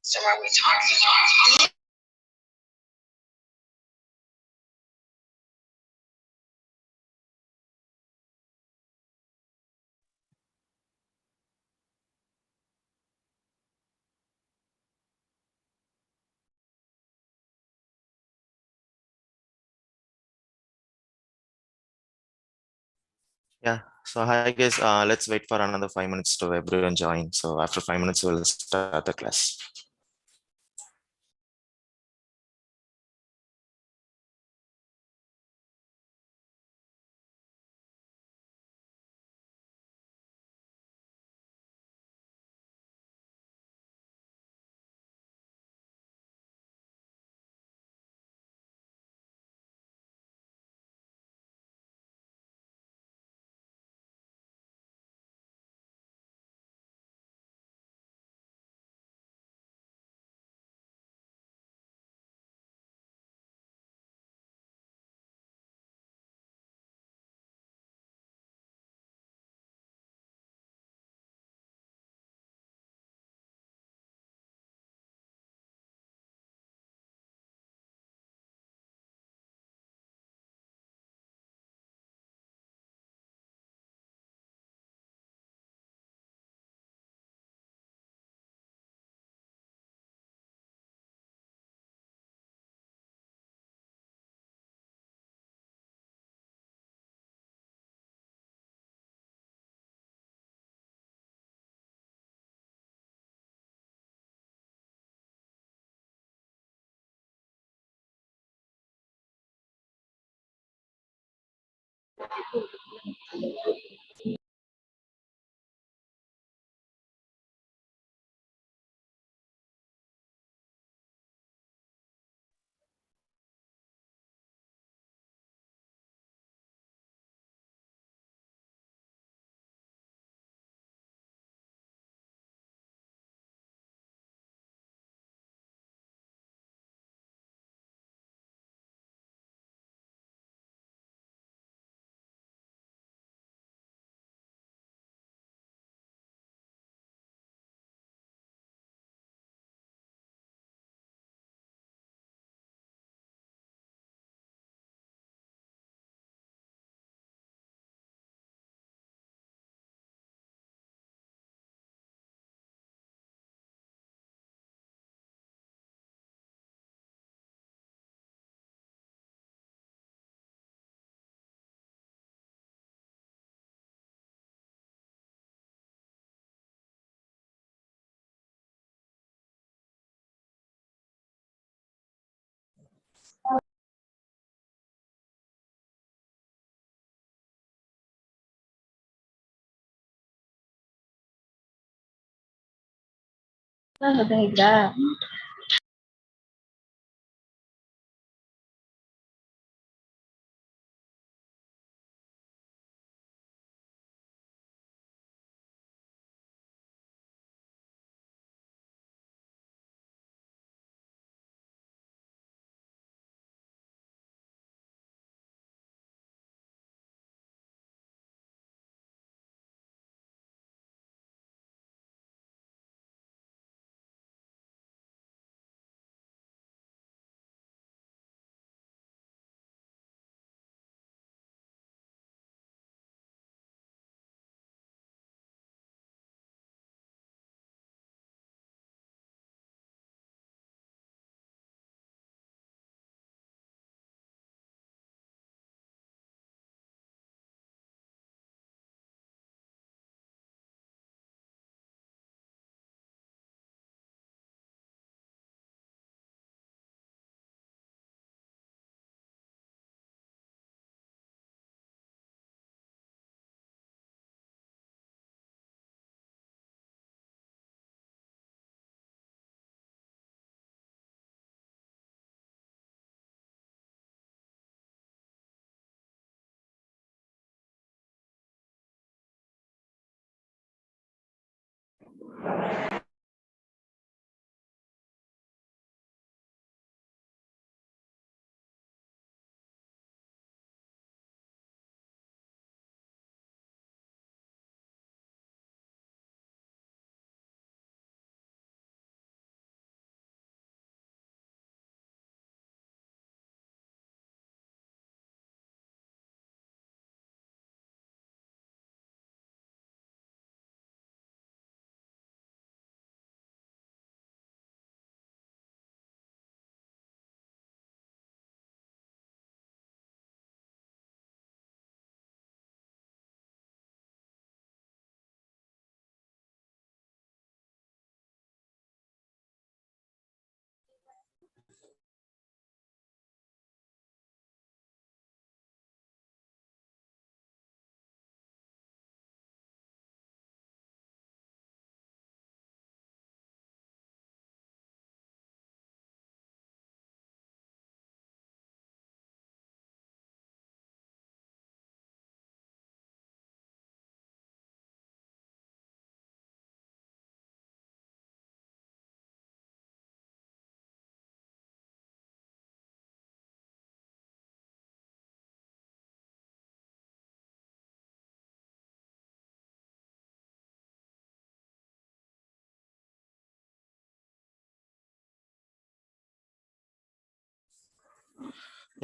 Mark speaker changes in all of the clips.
Speaker 1: So are we talking?
Speaker 2: Yeah. So hi guys, let's wait for another 5 minutes to everyone join. So after 5 minutes, we'll start the class.
Speaker 3: ಗೊತ್ತಾಯ್ತಾ?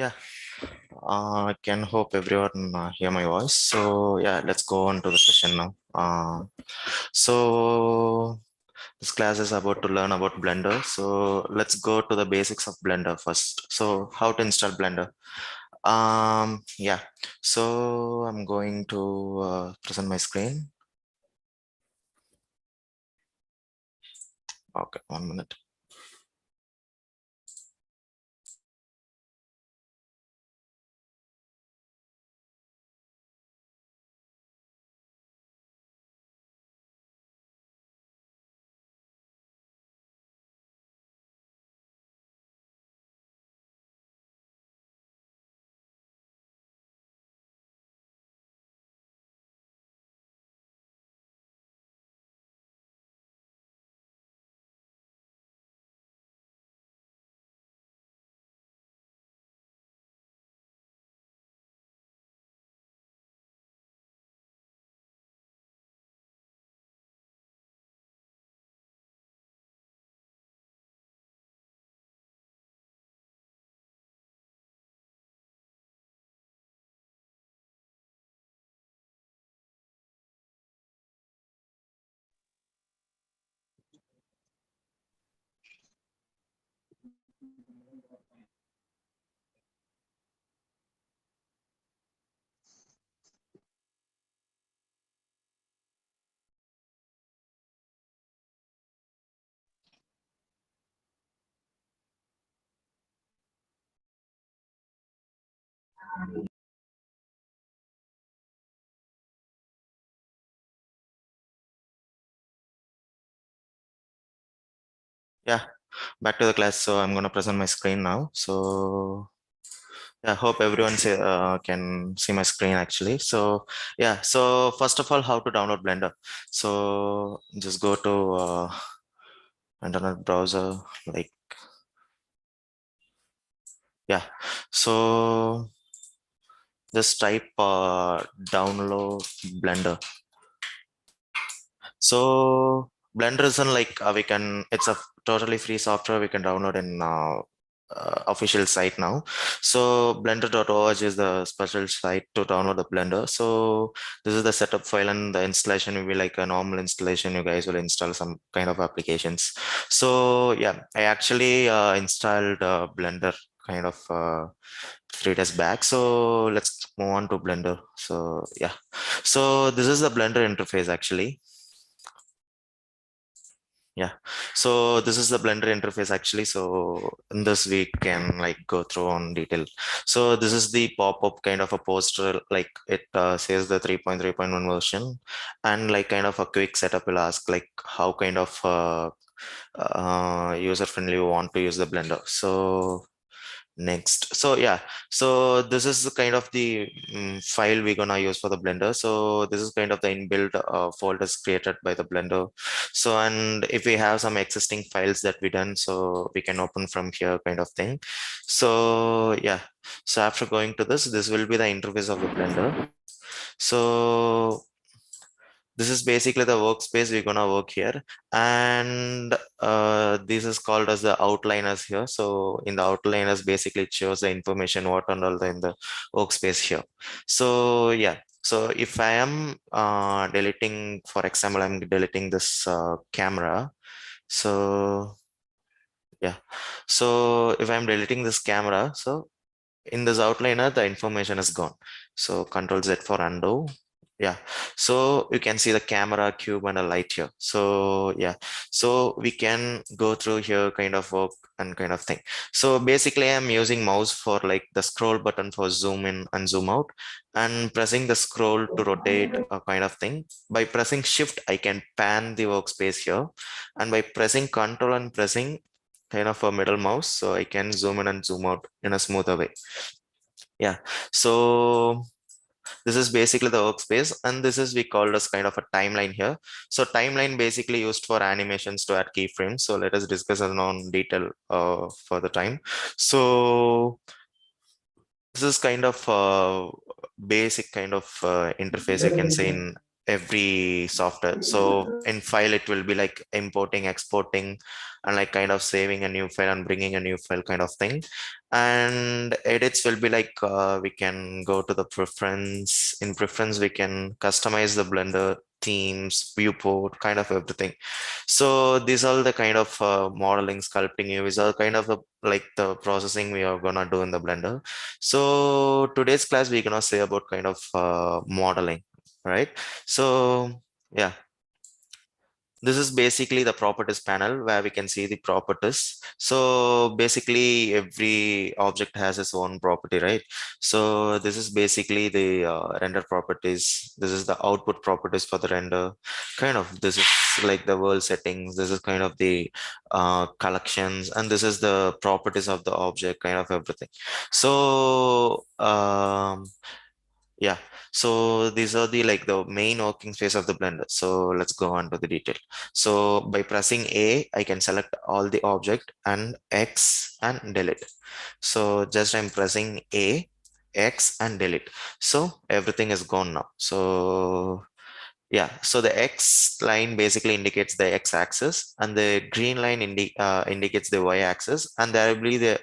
Speaker 2: Yeah, I can hope everyone hear my voice. So yeah, let's go on to the session now. So this class is about to learn about Blender. So let's go to the basics of Blender first. So how to install Blender? Yeah. So I'm going to present my screen. Okay, 1 minute. Yeah, back to the class. So I'm gonna present my screen now. So yeah, hope everyone can see my screen actually. So yeah, so first of all, how to download Blender. So just go to internet browser, like yeah. So just type download Blender. So Blender isn't like it's a totally free software we can download in official site now. So blender.org is the special site to download the Blender. So this is the setup file, and the installation will be like a normal installation. You guys will install some kind of applications. So yeah, I actually installed Blender kind of 3 days back. So let's move on to Blender. So yeah, so this is the Blender interface actually. Yeah, so this is the Blender interface actually. So in this we can like go through on detail. So this is the pop-up kind of a poster, like it says the 3.3.1 version, and like kind of a quick setup will ask like how kind of user friendly you want to use the Blender. So next, so yeah, so this is the kind of the file we're gonna use for the Blender. So this is kind of the inbuilt folders created by the Blender. So and if we have some existing files that we done, so we can open from here kind of thing. So yeah, so after going to this will be the interface of the Blender. So this is basically the workspace we're gonna work here, and this is called as the outliners here. So in the outliners, basically it shows the information what and all in the workspace here. So yeah, so if I am deleting, for example, I'm deleting this camera. So yeah, so if I'm deleting this camera, so in this outliner the information is gone. So Control Z for undo. Yeah, so you can see the camera, cube, and a light here. So yeah, so we can go through here kind of work and kind of thing. So basically I'm using mouse for like the scroll button for zoom in and zoom out, and pressing the scroll to rotate a kind of thing. By pressing shift I can pan the workspace here, and by pressing control and pressing kind of a middle mouse, so I can zoom in and zoom out in a smoother way. Yeah, so this is basically the workspace, and this is we called as kind of a timeline here. So timeline basically used for animations to add keyframes. So let us discuss on detail for the time. So this is kind of basic kind of interface you can say in every software. So in file it will be like importing, exporting, and like kind of saving a new file and bringing a new file kind of thing. And edits will be like we can go to the preference. In preference we can customize the Blender themes, viewport, kind of everything. So these are the kind of modeling, sculpting, UVs are kind of like the processing we are gonna do in the Blender. So today's class we're gonna say about kind of modeling, right? So yeah, this is basically the properties panel where we can see the properties. So basically every object has its own property, right? So this is basically the render properties. This is the output properties for the render. Kind of this is like the world settings. This is kind of the collections, and this is the properties of the object, kind of everything. So yeah, so these are the like the main working space of the Blender. So let's go on to the detail. So by pressing A, I can select all the object and X and delete. So just I'm pressing A, X and delete. So everything is gone now. So yeah, so the X line basically indicates the X axis, and the green line indicates the Y axis, and there will be the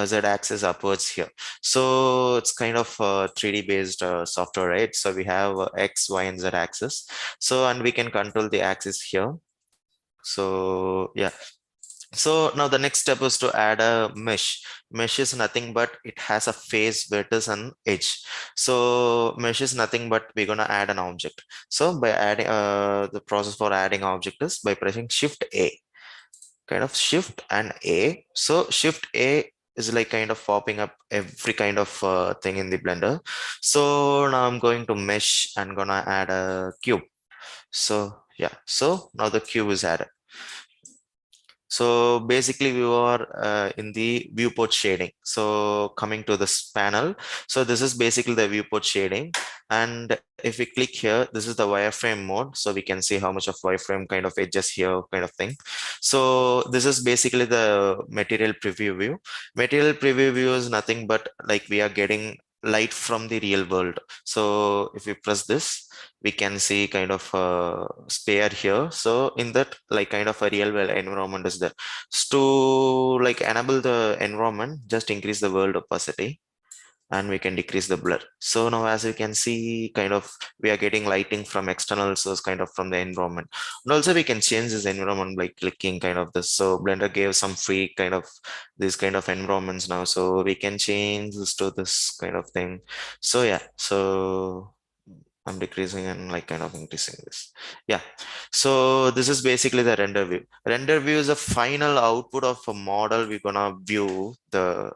Speaker 2: Z axis upwards here. So it's kind of 3D based software, right? So we have X, Y, and Z axis. So, and we can control the axis here. So yeah, so now the next step is to add a mesh. Mesh is nothing but it has a face, vertex, and edge. So mesh is nothing but we're gonna add an object. So by adding the process for adding object is by pressing Shift A, kind of Shift and A. So Shift A is like kind of popping up every kind of thing in the Blender. So now I'm going to mesh and gonna add a cube. So yeah, so now the cube is added. So basically we are in the viewport shading. So coming to this panel, so this is basically the viewport shading. And if we click here, this is the wireframe mode. So we can see how much of wireframe kind of edges here kind of thing. So this is basically the material preview view. Material preview view is nothing but like we are getting light from the real world. So if we press this, we can see kind of a sphere here. So in that, like kind of a real world environment is there. So to like enable the environment, just increase the world opacity and we can decrease the blur. So now as you can see, kind of we are getting lighting from external source kind of from the environment. And also we can change this environment by clicking kind of this. So Blender gave some free kind of these kind of environments now. So we can change this to this kind of thing. So yeah, so I'm decreasing and like kind of increasing this. Yeah. So this is basically the render view. Render view is a final output of a model we're gonna view the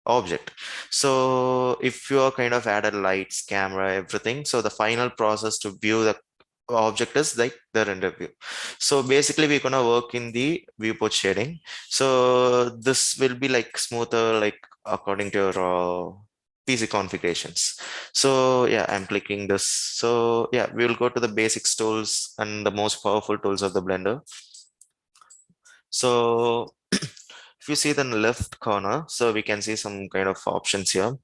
Speaker 2: object. So if you are kind of added lights, camera, everything, so the final process to view the object is like the render view. So basically we're gonna work in the viewport shading. So this will be like smoother, like according to your PC configurations. So yeah, I'm clicking this. So yeah, we will go to the basics tools and the most powerful tools of the Blender. So if you see the left corner, so we can see some kind of options here.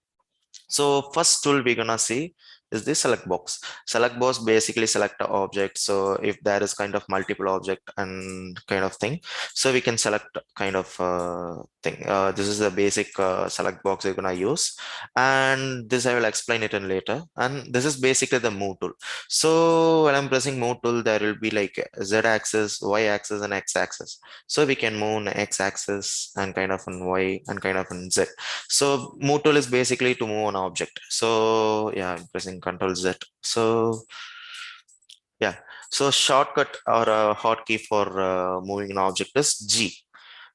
Speaker 2: So first tool we're gonna see is the select box. Select box basically select the object. So if there is kind of multiple object and kind of thing, so we can select kind of thing. This is the basic select box we're gonna use, and this I will explain it in later. And this is basically the move tool. So when I'm pressing move tool, there will be like Z axis, Y axis, and X axis. So we can move on X axis and kind of on Y and kind of on Z. So move tool is basically to move an object. So yeah, I'm pressing Control Z. So yeah, so shortcut or a hotkey for moving an object is G.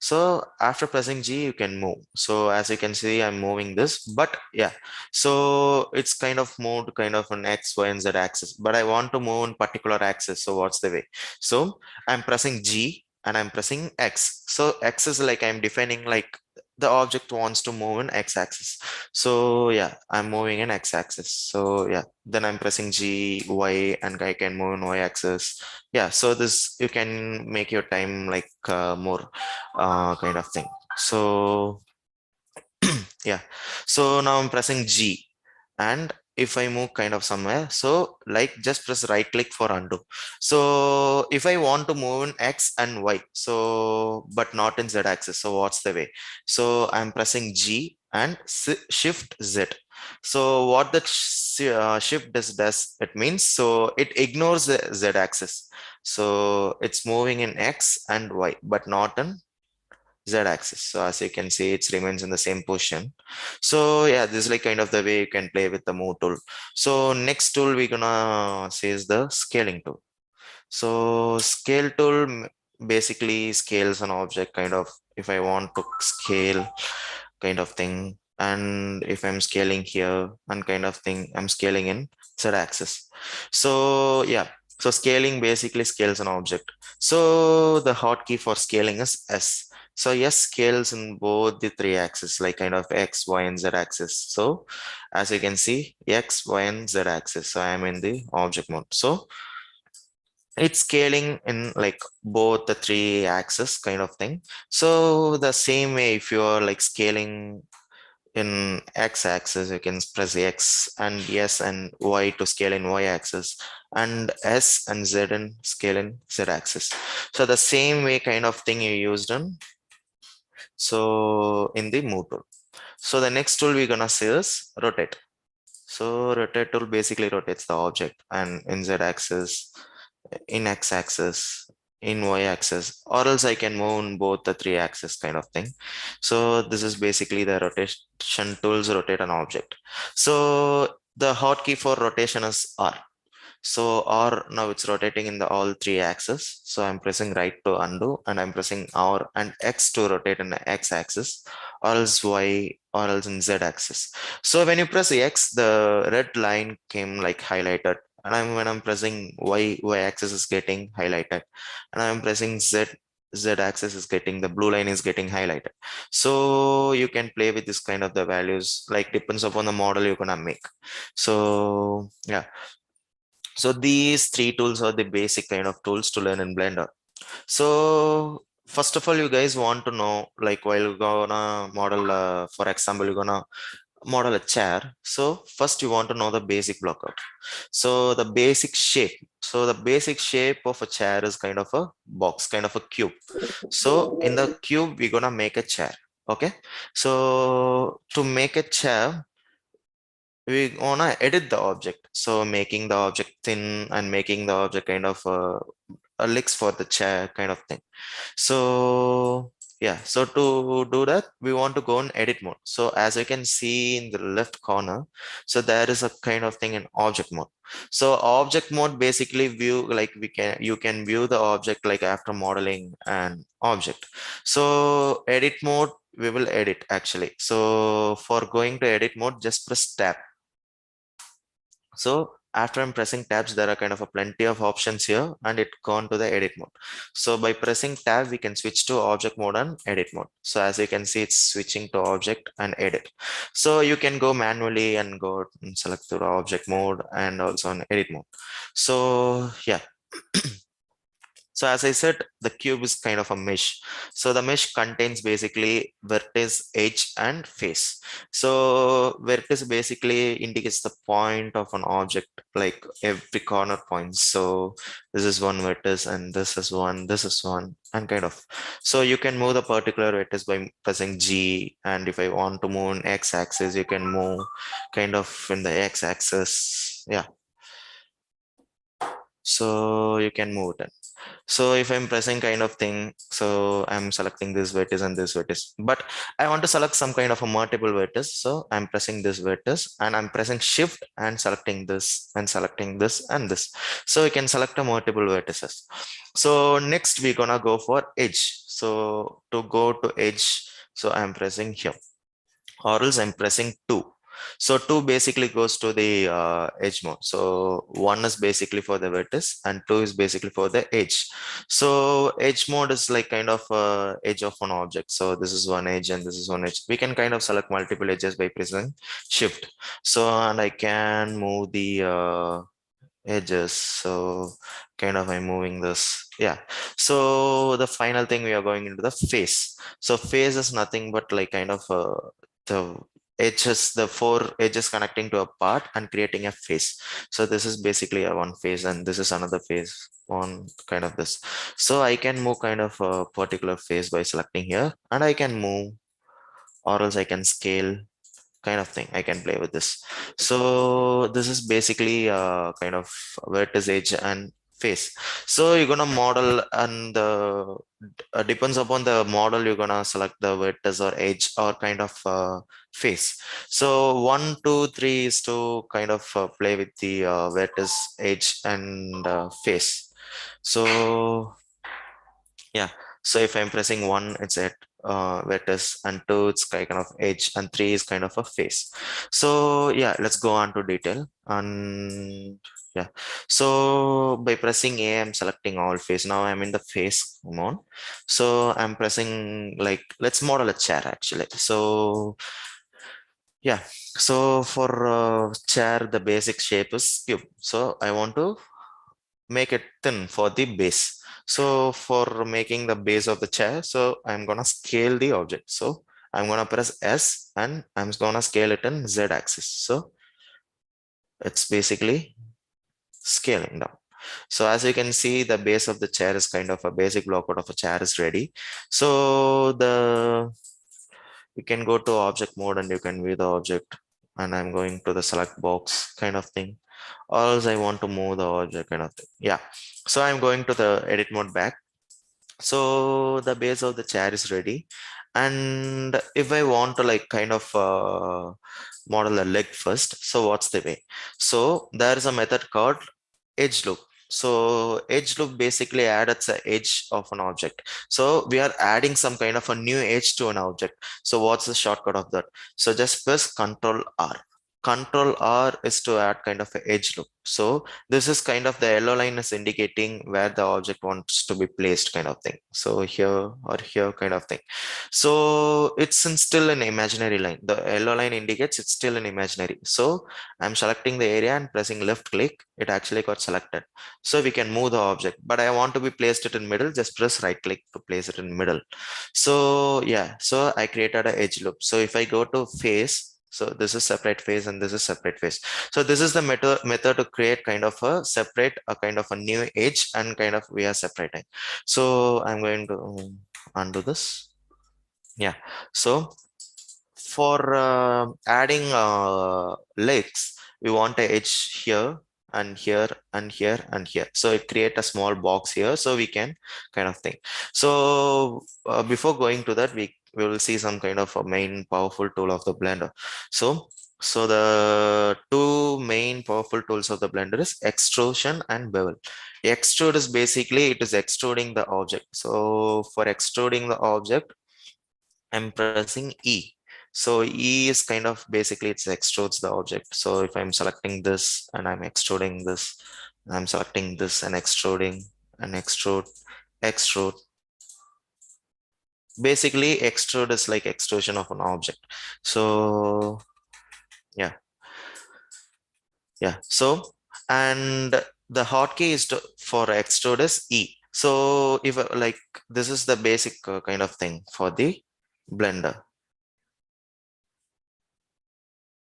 Speaker 2: So after pressing G, you can move. So as you can see, I'm moving this, but yeah, so it's kind of moved kind of an X, Y, and Z axis, but I want to move in particular axis. So what's the way? So I'm pressing G and I'm pressing X. So X is like I'm defining like the object wants to move in X axis. So yeah, I'm moving in X axis. So yeah, then I'm pressing G, Y, and I can move in Y axis. Yeah, so this you can make your time like more kind of thing. So yeah, so now I'm pressing G, and if I move kind of somewhere, so like just press right click for undo. So if I want to move in X and Y, so but not in Z axis, so what's the way? So I'm pressing G and shift Z. So what the shift does, it means so it ignores the Z axis. So it's moving in X and Y, but not in Z axis. So as you can see, it remains in the same position. So yeah, this is like kind of the way you can play with the move tool. So next tool we're gonna see is the scaling tool. So scale tool basically scales an object kind of if I want to scale kind of thing. And if I'm scaling here and kind of thing, I'm scaling in Z axis. So yeah, so scaling basically scales an object. So the hotkey for scaling is S. So yes, scales in both the three axes, like kind of X, Y, and Z axis. So as you can see, X, Y, and Z axis. So I'm in the object mode. So it's scaling in like both the three axis kind of thing. So the same way, if you're like scaling in X axis, you can press X and S and Y to scale in Y axis, and S and Z and scale in Z axis. So the same way kind of thing you used in so in the move tool. So the next tool we're gonna see is rotate. So rotate tool basically rotates the object and in Z axis, in X axis, in Y axis, or else I can move in both the three axis kind of thing. So this is basically the rotation tools rotate an object. So the hotkey for rotation is R. So R now it's rotating in the all three axes. So I'm pressing right to undo and I'm pressing R and X to rotate in the X axis, or else Y, or else in Z axis. So when you press X, the red line came like highlighted. And when I'm pressing Y, Y axis is getting highlighted. And I'm pressing Z, Z axis is getting, the blue line is getting highlighted. So you can play with this kind of the values, like depends upon the model you're gonna make. So yeah, so these three tools are the basic kind of tools to learn in Blender. So first of all, you guys want to know, like while you're gonna model, for example, you're gonna model a chair. So first you want to know the basic blockout. So the basic shape. So the basic shape of a chair is kind of a box, kind of a cube. So in the cube, we're gonna make a chair. Okay. So to make a chair, we wanna edit the object. So making the object thin and making the object kind of a legs for the chair kind of thing. So yeah, so to do that, we want to go in edit mode. So as you can see in the left corner, so there is a kind of thing in object mode. So object mode basically view, like you can view the object like after modeling an object. So edit mode, we will edit actually. So for going to edit mode, just press tab. So after I'm pressing tabs, there are kind of a plenty of options here and it gone to the edit mode. So by pressing tab, we can switch to object mode and edit mode. So as you can see, it's switching to object and edit. So you can go manually and go and select to the object mode and also on edit mode. So yeah. So as I said, the cube is kind of a mesh. So the mesh contains basically vertex, edge, and face. So vertex basically indicates the point of an object, like every corner point. So this is one vertex, and this is one, and kind of. So you can move the particular vertex by pressing G. And if I want to move in x-axis, you can move kind of in the x-axis. Yeah. So you can move it. So if I'm pressing kind of thing, so I'm selecting this vertex and this vertex, but I want to select some kind of a multiple vertex. So I'm pressing this vertex and I'm pressing shift and selecting this and selecting this and this. So we can select a multiple vertices. So next we're gonna go for edge. So to go to edge, so I'm pressing here or else I'm pressing 2. So 2 basically goes to the edge mode. So 1 is basically for the vertex and 2 is basically for the edge. So edge mode is like kind of edge of an object. So this is one edge and this is one edge. We can kind of select multiple edges by pressing shift. So and I can move the edges. So kind of I'm moving this. Yeah. So the final thing, we are going into the face. So face is nothing but like kind of the edges, the four edges connecting to a part and creating a face. So this is basically a one face and this is another face on kind of this. So I can move kind of a particular face by selecting here and I can move or else I can scale kind of thing. I can play with this. So this is basically kind of vertex, edge and face. So you're gonna model and depends upon the model, you're gonna select the vertex or edge or kind of face. So 1, 2, 3 is to kind of play with the vertex, edge and face. So yeah, so if I'm pressing 1, it's at vertex and 2, it's kind of edge and 3 is kind of a face. So yeah, let's go on to detail and yeah. So by pressing A, I'm selecting all face. Now I'm in the face mode. So I'm pressing like, let's model a chair actually. So yeah, so for chair, the basic shape is cube. So I want to make it thin for the base. So for making the base of the chair, so I'm gonna scale the object. So I'm gonna press S and I'm gonna scale it in Z axis. So it's basically scaling down. So as you can see, the base of the chair is kind of a basic blockout of a chair is ready. So you can go to object mode and you can view the object and I'm going to the select box kind of thing. Or else I want to move the object kind of thing. Yeah. So I'm going to the edit mode back. So the base of the chair is ready. And if I want to like kind of model a leg first, so what's the way? So there is a method called edge loop. So edge loop basically adds the edge of an object. So we are adding some kind of a new edge to an object. So what's the shortcut of that? So just press Control R. Control R is to add kind of an edge loop. So this is kind of the yellow line is indicating where the object wants to be placed kind of thing. So here or here kind of thing. So it's still an imaginary line. The yellow line indicates it's still an imaginary. So I'm selecting the area and pressing left click. It actually got selected. So we can move the object, but I want to be placed it in middle. Just press right click to place it in middle. So yeah, so I created an edge loop. So if I go to face, so this is separate face and this is separate face. So this is the method to create kind of a separate, a kind of a new edge and kind of we are separating. So I'm going to undo this. Yeah. So for adding legs, we want a edge here and here and here and here. So it create a small box here so we can kind of thing. So before going to that, we will see some kind of a main powerful tool of the Blender. So the two main powerful tools of the Blender is extrusion and bevel. Extrude is basically it is extruding the object. So for extruding the object, I'm pressing E. So E is kind of basically it extrudes the object. So if I'm selecting this and I'm extruding this, I'm selecting this and extruding and extrude. Basically, extrude is like extrusion of an object. So yeah, yeah. So and the hotkey is for extrude is E. So if like this is the basic kind of thing for the Blender.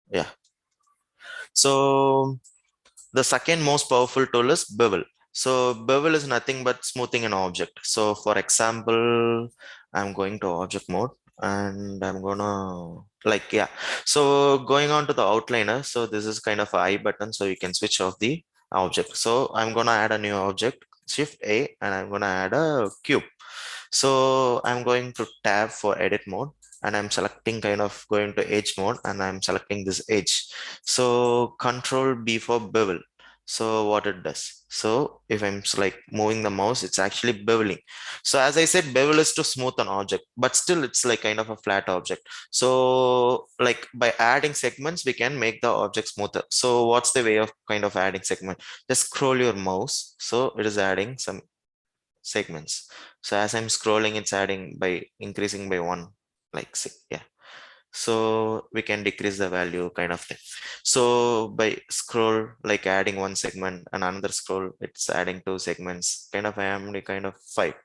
Speaker 2: Yeah. So the second most powerful tool is bevel. So bevel is nothing but smoothing an object. So for example, I'm going to object mode and I'm gonna like, yeah. So going on to the outliner. So this is kind of a I button. So you can switch off the object. So I'm gonna add a new object, Shift A, and I'm gonna add a cube. So I'm going to tab for edit mode and I'm selecting kind of going to edge mode and I'm selecting this edge. So control B for bevel. So what it does. So if I'm like moving the mouse, it's actually beveling. So as I said, bevel is to smooth an object, but still it's like kind of a flat object. So like by adding segments, we can make the object smoother. So what's the way of kind of adding segment? Just scroll your mouse. So it is adding some segments. So as I'm scrolling, it's adding by increasing by one, like yeah. So we can decrease the value kind of thing. So by scroll, like adding one segment and another scroll, it's adding two segments, kind of I am the kind of five.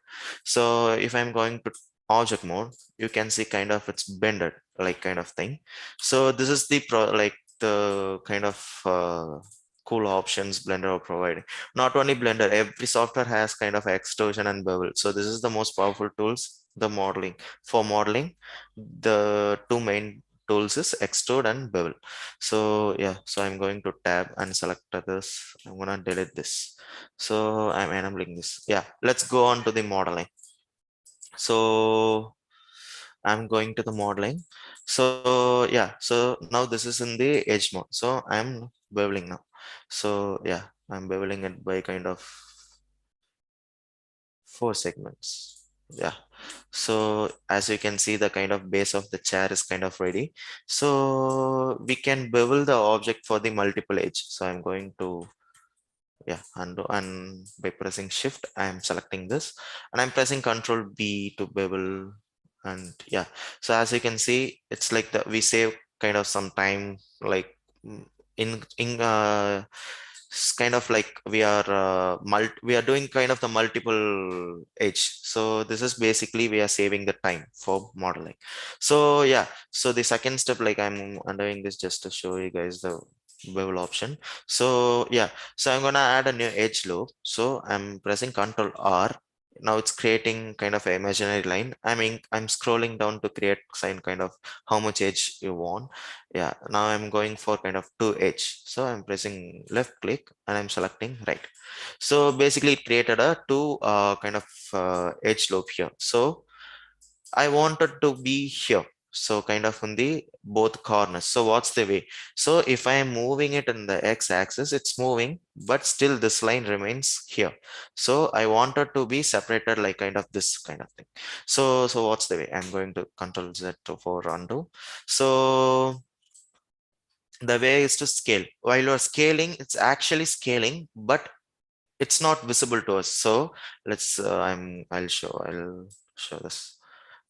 Speaker 2: So if I'm going to object mode, you can see kind of it's bended, like kind of thing. So this is the like the kind of cool options Blender are providing. Not only Blender, every software has kind of extrusion and bevel. So this is the most powerful tools, the modeling. For modeling, the two main tools is extrude and bevel. So yeah, so I'm going to tab and select this. I'm gonna delete this. So I'm enabling this. Yeah, let's go on to the modeling. So I'm going to the modeling. So yeah, so now this is in the edge mode. So I'm beveling now. So yeah, I'm beveling it by kind of four segments. Yeah. So as you can see, the kind of base of the chair is kind of ready. So we can bevel the object for the multiple edge. So I'm going to yeah, undo, and by pressing shift I'm selecting this and I'm pressing control B to bevel. And yeah, so as you can see, it's like the we save kind of some time, like in it's kind of like we are we are doing kind of the multiple edge. So this is basically we are saving the time for modeling. So yeah, so the second step, like I'm undoing this just to show you guys the bevel option. So yeah, so I'm gonna add a new edge loop. So I'm pressing Ctrl R. Now it's creating kind of an imaginary line. I'm scrolling down to create sign kind of how much edge you want. Yeah, now I'm going for kind of two edge. So I'm pressing left click and I'm selecting right. So basically it created a two kind of edge loop here. So I wanted to be here. So kind of in the both corners. So what's the way? So if I am moving it in the x-axis, it's moving, but still this line remains here. So I wanted to be separated like kind of this kind of thing. So what's the way? I'm going to Control Z for undo. So the way is to scale. While you're scaling, it's actually scaling, but it's not visible to us. So let's I'll show this.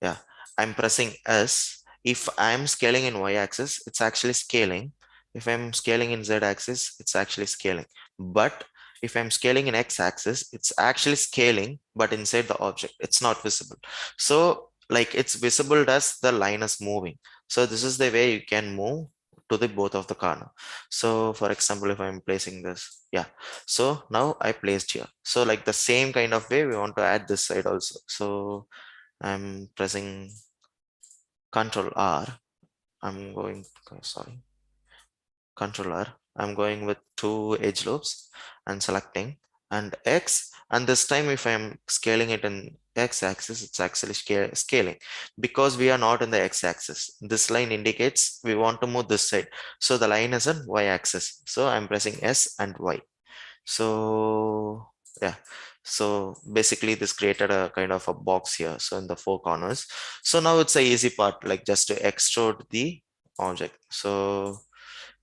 Speaker 2: Yeah, I'm pressing S. If I'm scaling in y-axis, it's actually scaling. If I'm scaling in z-axis, it's actually scaling. But if I'm scaling in x-axis, it's actually scaling, but inside the object, it's not visible. So like it's visible as the line is moving. So this is the way you can move to the both of the corner. So for example, if I'm placing this, yeah. So now I placed here. So like the same kind of way we want to add this side also. So I'm pressing Control R. I'm going, sorry, Control R. I'm going with two edge loops and selecting and X. And this time, if I'm scaling it in X axis, it's actually scaling because we are not in the X axis. This line indicates we want to move this side. So the line is on Y axis. So I'm pressing S and Y. So yeah, so basically this created a kind of a box here, so in the four corners. So now it's a easy part, like just to extrude the object. So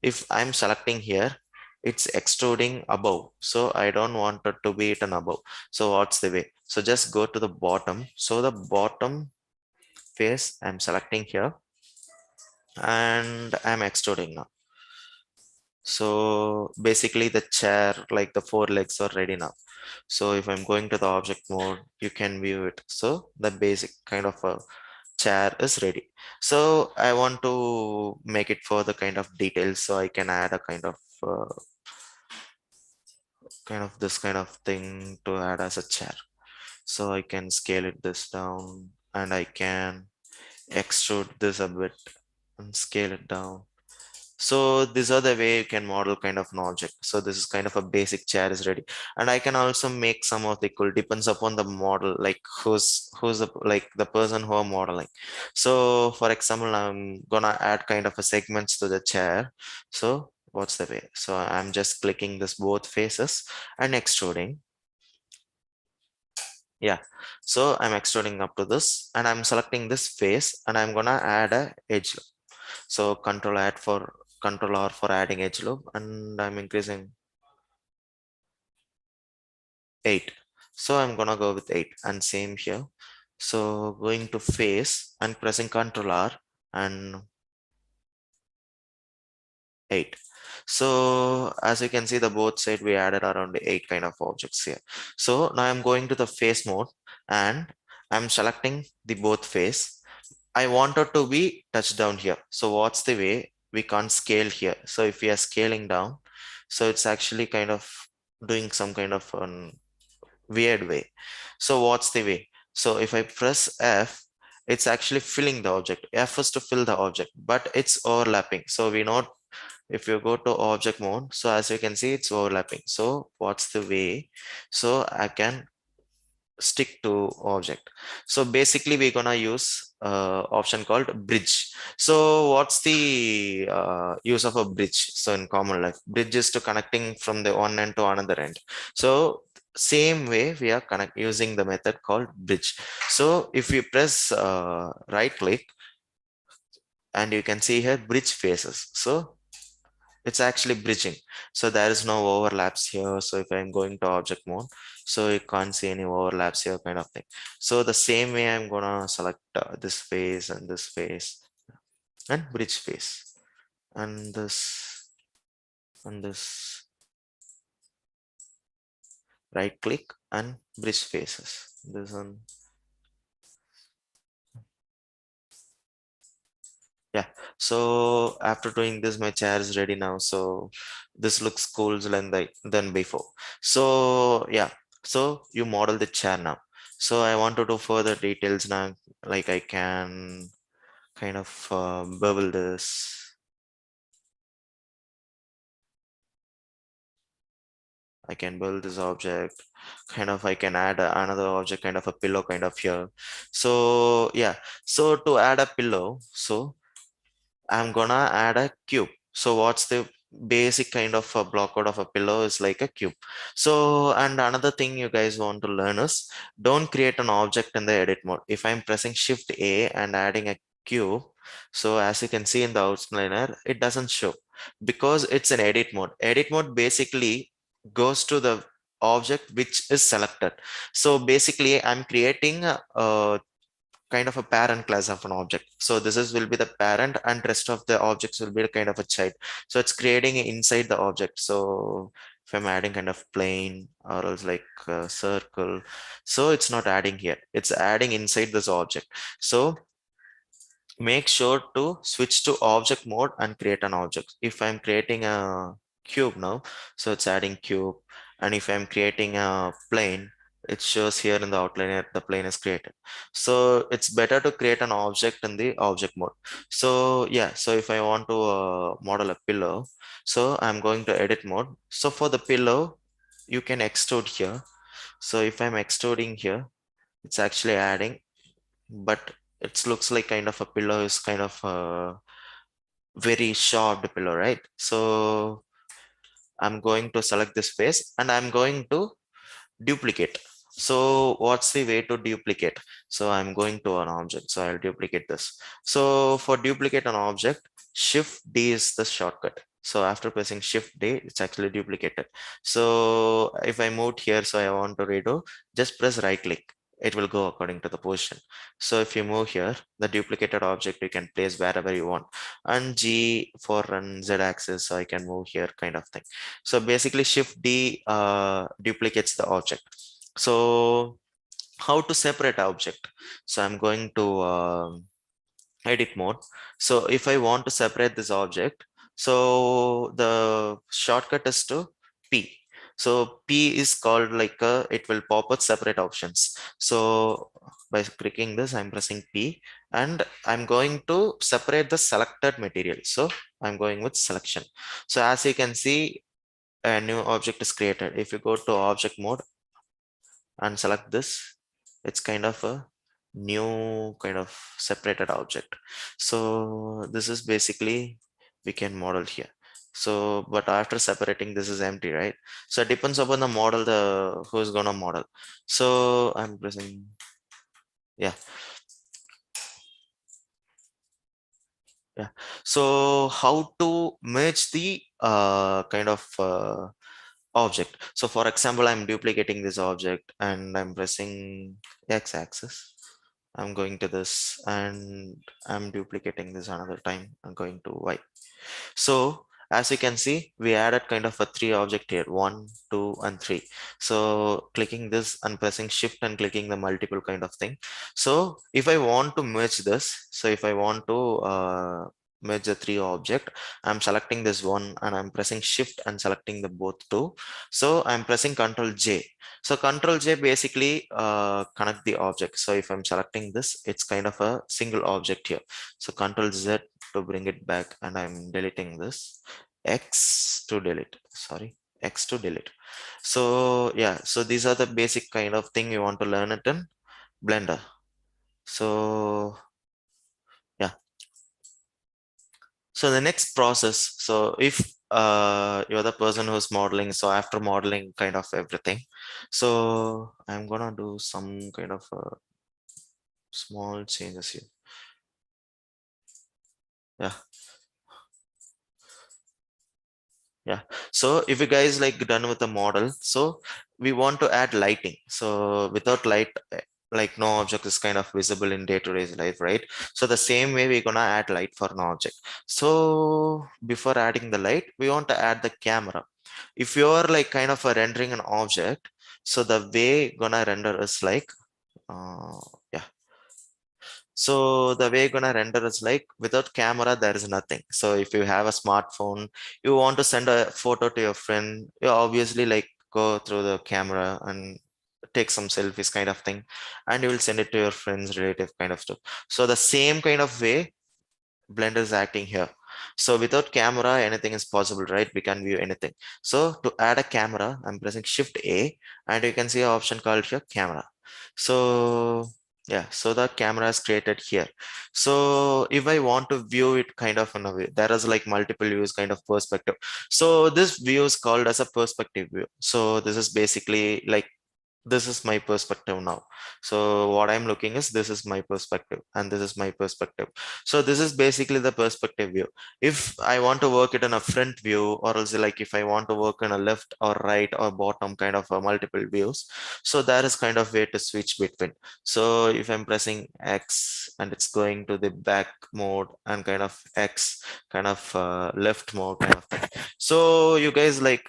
Speaker 2: if I'm selecting here, it's extruding above, so I don't want it to be eaten above. So what's the way? So just go to the bottom. So the bottom face I'm selecting here and I'm extruding now. So basically the chair, like the four legs are ready now. So if I'm going to the object mode, you can view it. So the basic kind of a chair is ready. So I want to make it further kind of details. So I can add a kind of this kind of thing to add as a chair. So I can scale it this down and I can extrude this a bit and scale it down. So these are the way you can model kind of an object. So this is kind of a basic chair is ready. And I can also make some of the cool, depends upon the model, like who's the, like the person who are modeling. So for example, I'm gonna add kind of a segments to the chair. So what's the way? So I'm just clicking this both faces and extruding. Yeah, so I'm extruding up to this and I'm selecting this face and I'm gonna add a edge. So control R for adding edge loop and I'm increasing 8. So I'm gonna go with 8 and same here. So going to face and pressing control R and 8. So as you can see, the both side we added around 8 kind of objects here. So now I'm going to the face mode and I'm selecting the both face. I wanted to be touched down here. So what's the way? We can't scale here. So if we are scaling down, so it's actually kind of doing some kind of weird way. So what's the way? So if I press F, it's actually filling the object. F is to fill the object, but it's overlapping. So we know if you go to object mode, so as you can see, it's overlapping. So what's the way? So I can stick to object. So basically we're gonna use option called bridge. So what's the use of a bridge? So in common life, bridge is to connecting from the one end to another end. So same way we are using the method called bridge. So if you press right click and you can see here bridge faces. So it's actually bridging. So there is no overlaps here. So if I'm going to object mode, so you can't see any overlaps here kind of thing. So the same way I'm gonna select this face and bridge face and this right click and bridge faces. This one. Yeah, so after doing this, my chair is ready now. So this looks cool than before. So yeah, so you model the chair now. So I want to do further details now. Like I can kind of bevel this. I can build this object. Kind of I can add another object, kind of a pillow, kind of here. So yeah, so to add a pillow, so I'm gonna add a cube. So what's the basic kind of a block out of a pillow is like a cube. So, and another thing you guys want to learn is don't create an object in the edit mode. If I'm pressing shift A and adding a cube, So as you can see in the outliner, it doesn't show because it's an edit mode. Edit mode basically goes to the object which is selected. So basically I'm creating a kind of a parent class of an object. So this is will be the parent and rest of the objects will be a kind of a child. So it's creating inside the object. So if I'm adding kind of plane or else like a circle, so it's not adding here, it's adding inside this object. So make sure to switch to object mode and create an object. If I'm creating a cube now, so it's adding cube. And if I'm creating a plane, it shows here in the outliner the plane is created. So it's better to create an object in the object mode. So yeah, so if I want to model a pillow, so I'm going to edit mode. So for the pillow, you can extrude here. So if I'm extruding here, it's actually adding, but it looks like kind of a pillow is kind of a very sharp pillow, right? So I'm going to select this face and I'm going to duplicate. So what's the way to duplicate? So I'm going to an object, so I'll duplicate this. So for duplicate an object, Shift D is the shortcut. So after pressing Shift D, it's actually duplicated. So if I moved here, so I want to redo, just press right click. It will go according to the position. So if you move here, the duplicated object you can place wherever you want. And G for run Z axis, so I can move here kind of thing. So basically Shift D duplicates the object. So how to separate object? So I'm going to edit mode. So if I want to separate this object, so the shortcut is to P. So P is called like it will pop up separate options. So by clicking this, I'm pressing P and I'm going to separate the selected material. So I'm going with selection. So as you can see, a new object is created. If you go to object mode and select this, it's kind of a new kind of separated object. So this is basically we can model here. So but after separating, this is empty, right? So it depends upon the model, the who's gonna model. So I'm pressing, yeah, yeah. So how to merge the kind of object. So for example, I'm duplicating this object and I'm pressing x-axis. I'm going to this and I'm duplicating this another time. I'm going to y. So as you can see, we added kind of a three object here, 1, 2, and 3. So clicking this and pressing shift and clicking the multiple kind of thing. So if I want to merge this, so if I want to merge the three object, I'm selecting this one and I'm pressing shift and selecting the both two. So I'm pressing Control J. So Control J basically connect the object. So if I'm selecting this, it's kind of a single object here. So Control Z to bring it back and I'm deleting this. X to delete, sorry, X to delete. So yeah, so these are the basic kind of thing you want to learn it in Blender. So yeah, so the next process, so if you're the person who's modeling, so after modeling kind of everything, so I'm gonna do some kind of small changes here. Yeah, yeah. So if you guys like done with the model, so we want to add lighting. So without light, like no object is kind of visible in day-to-day life, right? So the same way we're gonna add light for an object. So before adding the light, we want to add the camera. If you're like kind of a rendering an object, so the way gonna render is like, uh, yeah. So the way you're gonna render is like without camera, there is nothing. So if you have a smartphone, you want to send a photo to your friend, you obviously like go through the camera and take some selfies kind of thing, and you will send it to your friends, relative kind of stuff. So the same kind of way Blender is acting here. So without camera, anything is possible, right? We can view anything. So to add a camera, I'm pressing Shift A, and you can see an option called here camera. So yeah, so the camera is created here. So if I want to view it kind of in a way, there is like multiple views kind of perspective. So this view is called as a perspective view. So this is basically like this is my perspective now. So what I'm looking is, this is my perspective and this is my perspective. So this is basically the perspective view. If I want to work it in a front view, or else like if I want to work in a left or right or bottom kind of multiple views, so there is kind of way to switch between. So if I'm pressing X and it's going to the back mode, and kind of X kind of left mode kind of thing. So you guys like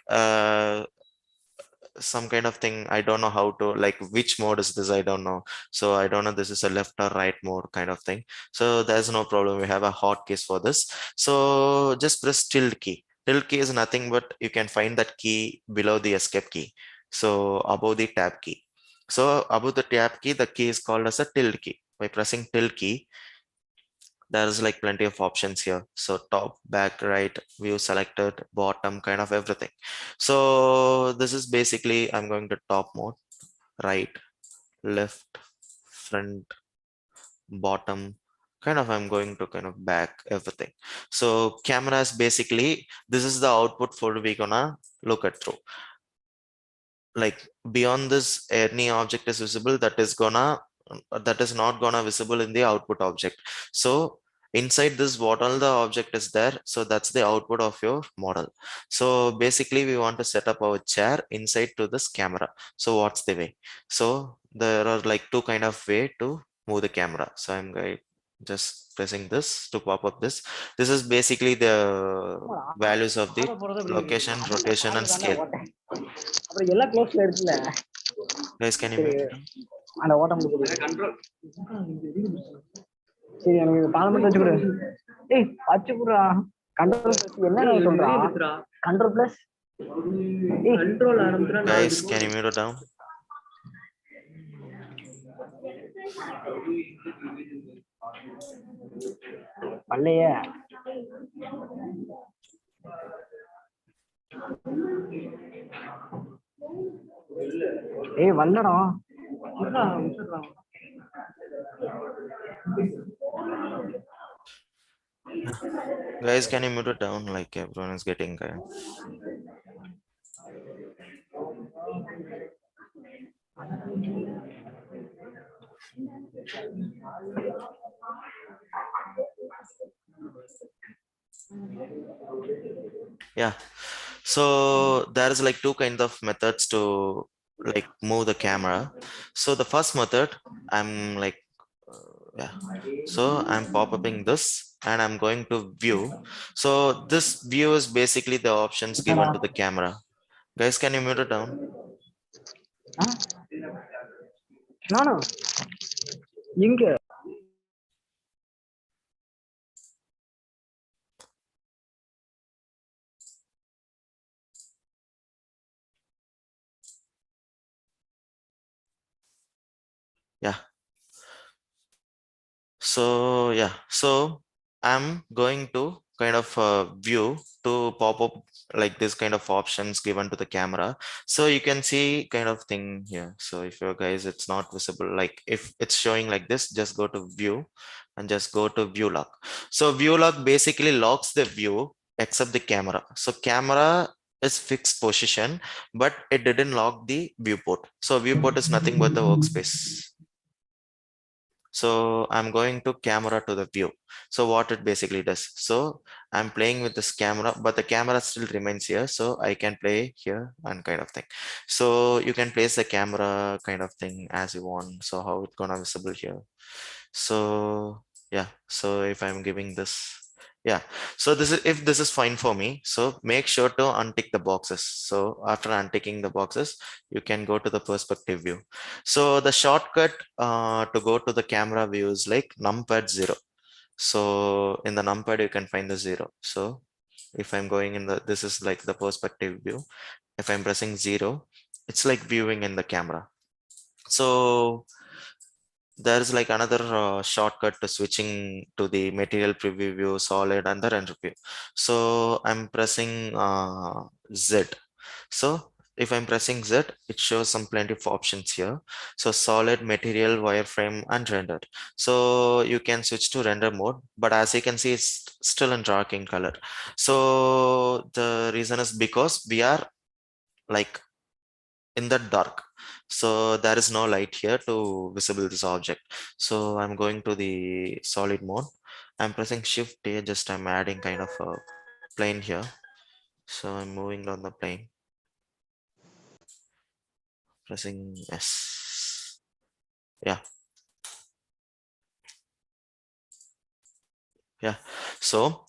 Speaker 2: some kind of thing, I don't know how to, like, which mode is this, I don't know. So I don't know this is a left or right mode kind of thing. So there's no problem, we have a hotkey for this. So just press tilde key. Tilde key is nothing but you can find that key below the escape key, so above the tab key. So above the tab key, the key is called as a tilde key. By pressing tilde key, there's like plenty of options here. So top, back, right, view selected, bottom, kind of everything. So this is basically, I'm going to top mode, right, left, front, bottom, kind of I'm going to kind of back, everything. So cameras, basically this is the output for we gonna look at through. Like beyond this, any object is visible, that is not gonna visible in the output object. So inside this, what all the object is there, so that's the output of your model. So basically we want to set up our chair inside to this camera. So what's the way? So there are like two kind of way to move the camera. So I'm going just pressing this to pop up this. This is basically the values of the location, rotation, and scale.
Speaker 1: அப்புறம் எல்லாம் க்ளோஸ்ல இருக்குல்ல.
Speaker 2: Guys, can you mute it down?
Speaker 1: அந்த ஓட்டம் control. சரி எனக்கு பாலம் மட்டும் வச்சு கொடு. ஏய் வச்சு கொடுறா. கண்ட்ரோல் என்ன சொல்றா? Control plus. ஏய் கண்ட்ரோல் ஆரம்பிச்சா
Speaker 2: Guys, can you mute it down?
Speaker 1: பல்லையே. ஏய் வல்லடா.
Speaker 2: Guys, can you mute it down? Like everyone is getting kind of. Yeah. So there is like two kinds of methods to like move the camera. So the first method, I'm like, yeah. So I'm pop-upping this and I'm going to view. So this view is basically the options given to the camera. Guys, can you mute it down?
Speaker 1: நானா எங்க
Speaker 2: Yeah. So yeah, so I'm going to kind of view to pop up like this kind of options given to the camera. So you can see kind of thing here. So if you guys, it's not visible, like if it's showing like this, just go to view and just go to view lock. So view lock basically locks the view except the camera. So camera is fixed position, but it didn't lock the viewport. So viewport is nothing but the workspace. So I'm going to camera to the view. So what it basically does. So I'm playing with this camera, but the camera still remains here. So I can play here and kind of thing. So you can place the camera kind of thing as you want. So how it's gonna visible here. So yeah, so if I'm giving this, yeah, so this is, if this is fine for me, so make sure to untick the boxes. So after unticking the boxes, you can go to the perspective view. So the shortcut to go to the camera view is like numpad 0. So in the numpad you can find the 0. So if I'm going in the, this is like the perspective view, if I'm pressing 0, it's like viewing in the camera. So there's like another shortcut to switching to the material preview view, solid, and the render view. So I'm pressing Z. So if I'm pressing Z, it shows some plenty of options here. So solid, material, wireframe, and rendered. So you can switch to render mode, but as you can see, it's still in dark in color. So the reason is because we are like in the dark. So there is no light here to visible this object. So I'm going to the solid mode. I'm pressing Shift A, just I'm adding kind of a plane here. So I'm moving down the plane, pressing S. Yeah, yeah. So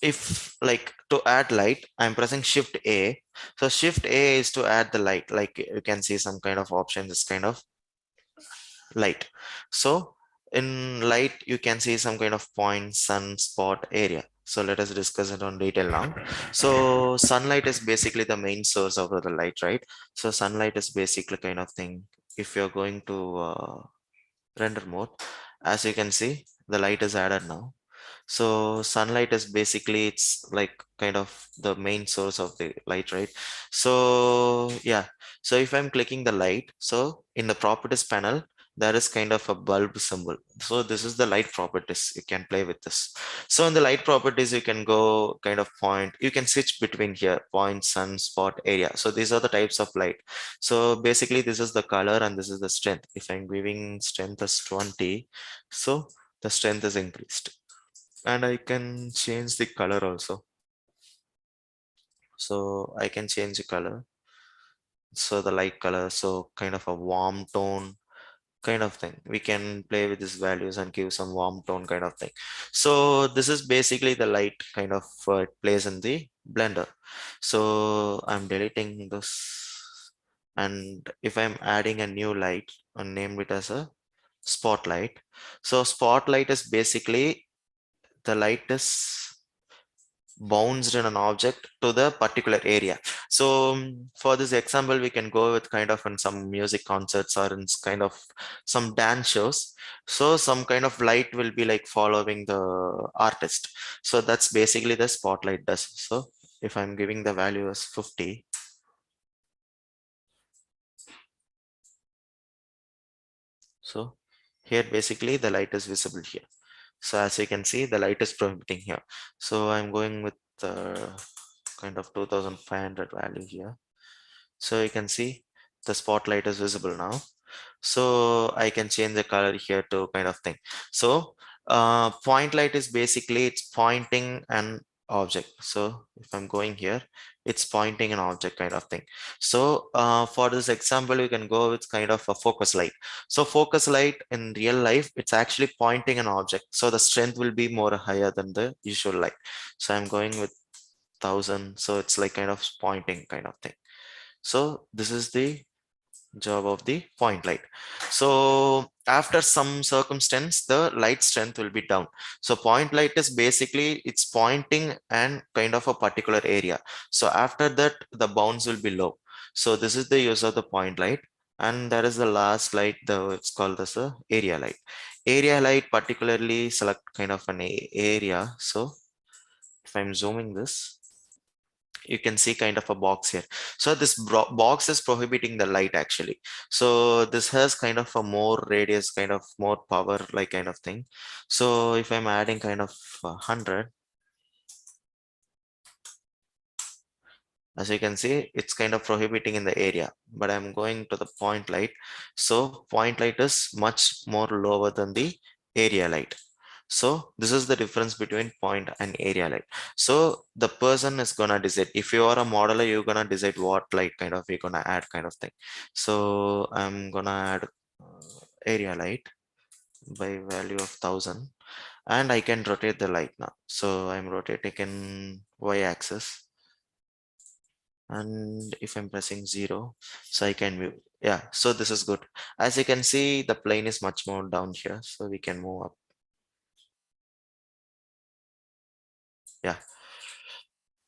Speaker 2: if like to add light, I'm pressing Shift A. So Shift A is to add the light. Like you can see some kind of option, this kind of light. So in light, you can see some kind of point, sun, spot, area. So let us discuss it on detail now. So sunlight is basically the main source of the light, right? So sunlight is basically kind of thing. If you're going to render mode, as you can see, the light is added now. So sunlight is basically, it's like kind of the main source of the light, right? So yeah, so if I'm clicking the light, so in the properties panel, there is kind of a bulb symbol. So this is the light properties. You can play with this. So in the light properties, you can go kind of point, you can switch between here, point, sun, spot, area. So these are the types of light. So basically this is the color and this is the strength. If I'm giving strength as 20, so the strength is increased. And I can change the color also. So I can change the color. So the light color, so kind of a warm tone kind of thing. We can play with these values and give some warm tone kind of thing. So this is basically the light kind of it plays in the blender. So I'm deleting this. And if I'm adding a new light and name it as a spotlight. So spotlight is basically the light is bounced in an object to the particular area. So for this example, we can go with kind of in some music concerts or in kind of some dance shows. So some kind of light will be like following the artist. So that's basically the spotlight does. So if I'm giving the value as 50, so here basically the light is visible here. So as you can see, the light is prohibiting here. So I'm going with kind of 2500 value here. So you can see the spotlight is visible now. So I can change the color here to kind of thing. So point light is basically it's pointing an object. So if I'm going here, it's pointing an object kind of thing. So for this example, you can go with kind of a focus light. So focus light in real life, it's actually pointing an object. So the strength will be more higher than the usual light. So I'm going with 1000. So it's like kind of pointing kind of thing. So this is the job of the point light. So after some circumstance, the light strength will be down. So point light is basically it's pointing and kind of a particular area. So after that, the bounds will be low. So this is the use of the point light. And that is the last light, it's called as a area light. Area light particularly select kind of an area. So if I'm zooming this, you can see kind of a box here. So this box is prohibiting the light actually. So this has kind of a more radius, kind of more power like kind of thing. So if I'm adding kind of 100, as you can see, it's kind of prohibiting in the area, but I'm going to the point light. So point light is much more lower than the area light. So this is the difference between point and area light. So the person is gonna decide. If you are a modeler, you're gonna decide what light kind of you're gonna add kind of thing. So I'm gonna add area light by value of 1000, and I can rotate the light now. So I'm rotating in y-axis, and if I'm pressing 0, so I can move. Yeah, so this is good. As you can see, the plane is much more down here, so we can move up. Yeah.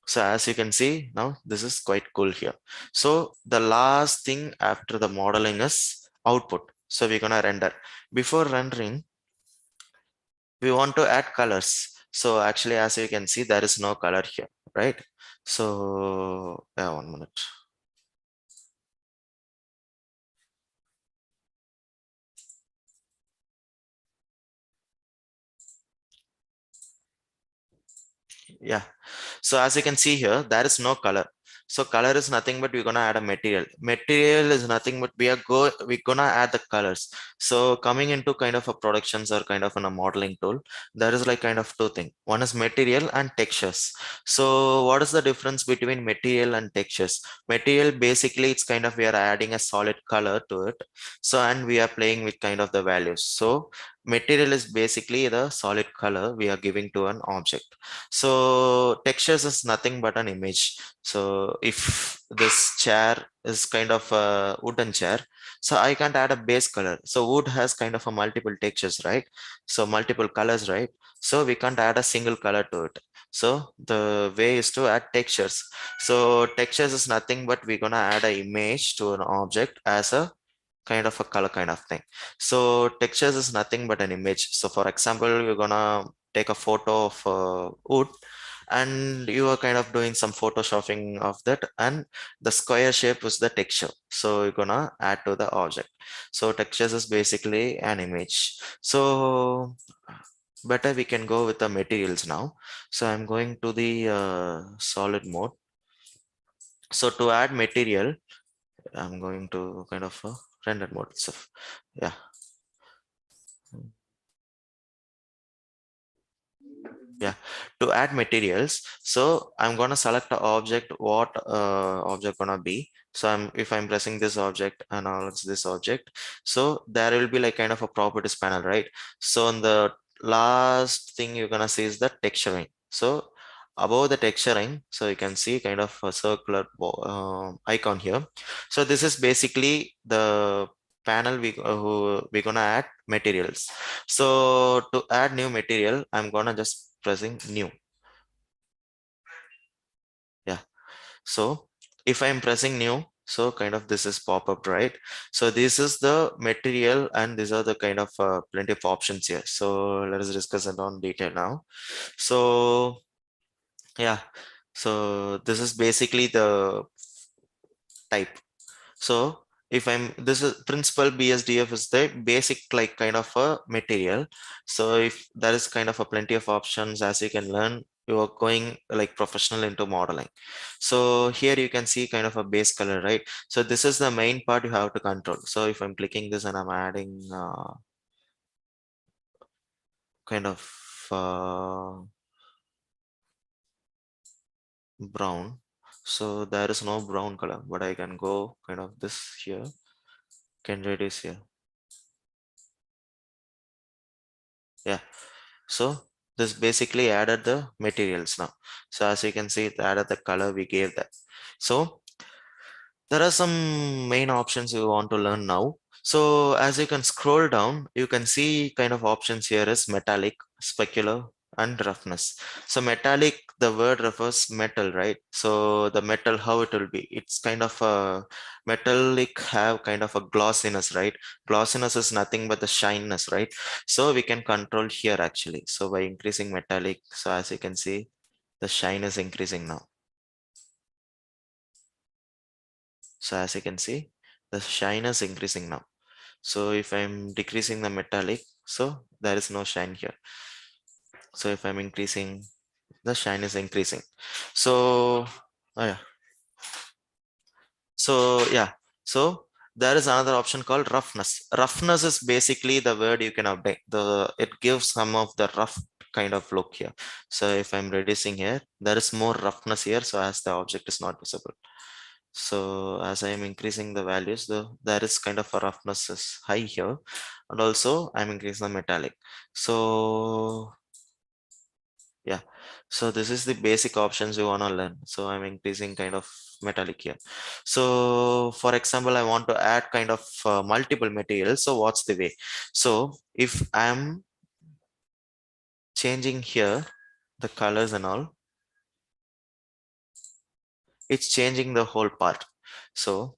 Speaker 2: So as you can see now, this is quite cool here. So the last thing after the modeling is output. So we're gonna render. Before rendering, we want to add colors. So actually, as you can see, there is no color here, right? So yeah, 1 minute. Yeah. So as you can see here, there is no color. So color is nothing but we're gonna add a material. Material is nothing but we're gonna add the colors. So coming into kind of a productions or kind of in a modeling tool, there is like kind of two things. One is material and textures. So what is the difference between material and textures? Material basically it's kind of we are adding a solid color to it. So and we are playing with kind of the values. So material is basically the solid color we are giving to an object. So textures is nothing but an image. So if this chair is kind of a wooden chair, so I can't add a base color. So wood has kind of a multiple textures, right? So multiple colors, right? So we can't add a single color to it. So the way is to add textures. So textures is nothing but we're gonna add an image to an object as a kind of a color kind of thing. So textures is nothing but an image. So for example, you're gonna take a photo of wood and you are kind of doing some photoshopping of that, and the square shape is the texture. So you're gonna add to the object. So textures is basically an image. So better we can go with the materials now. So I'm going to the solid mode. So to add material, I'm going to kind of render mode itself. Yeah. Yeah, to add materials, so I'm gonna select the object, what object gonna be. So if I'm pressing this object and all it's this object, so there will be like kind of a properties panel, right? So in the last thing you're gonna see is the texturing. So above the texturing, so you can see kind of a circular icon here. So this is basically the panel we're gonna add materials. So to add new material, I'm gonna just pressing new. Yeah. So if I'm pressing new, so kind of this is pop up, right? So this is the material and these are the kind of plenty of options here. So let us discuss it on detail now. So yeah, so this is basically the type. So if I'm, this is principal BSDF is the basic like kind of a material. So if there is kind of a plenty of options as you can learn, you are going like professional into modeling. So here you can see kind of a base color, right? So this is the main part you have to control. So if I'm clicking this and I'm adding kind of brown. So there is no brown color, but I can go kind of this here, can reduce here. Yeah. So this basically added the materials now. So as you can see, it added the color we gave that. So there are some main options you want to learn now. So as you can scroll down, you can see kind of options here is metallic, specular, and roughness. So metallic, the word refers metal, right? So the metal, how it will be, it's kind of a metallic have kind of a glossiness, right? Glossiness is nothing but the shyness, right? So we can control here actually. So by increasing metallic, so as you can see, the shine is increasing now. So as you can see, the shine is increasing now. So if I'm decreasing the metallic, so there is no shine here. So if I'm increasing, the shine is increasing. So, oh yeah. So yeah, so there is another option called roughness. Roughness is basically the word you can update. It gives some of the rough kind of look here. So if I'm reducing here, there is more roughness here. So as the object is not visible. So as I am increasing the values, there is kind of a roughness is high here, and also I'm increasing the metallic. So yeah, so this is the basic options you want to learn. So I'm increasing kind of metallic here. So for example, I want to add kind of multiple materials. So what's the way? So if I'm changing here the colors and all, it's changing the whole part. So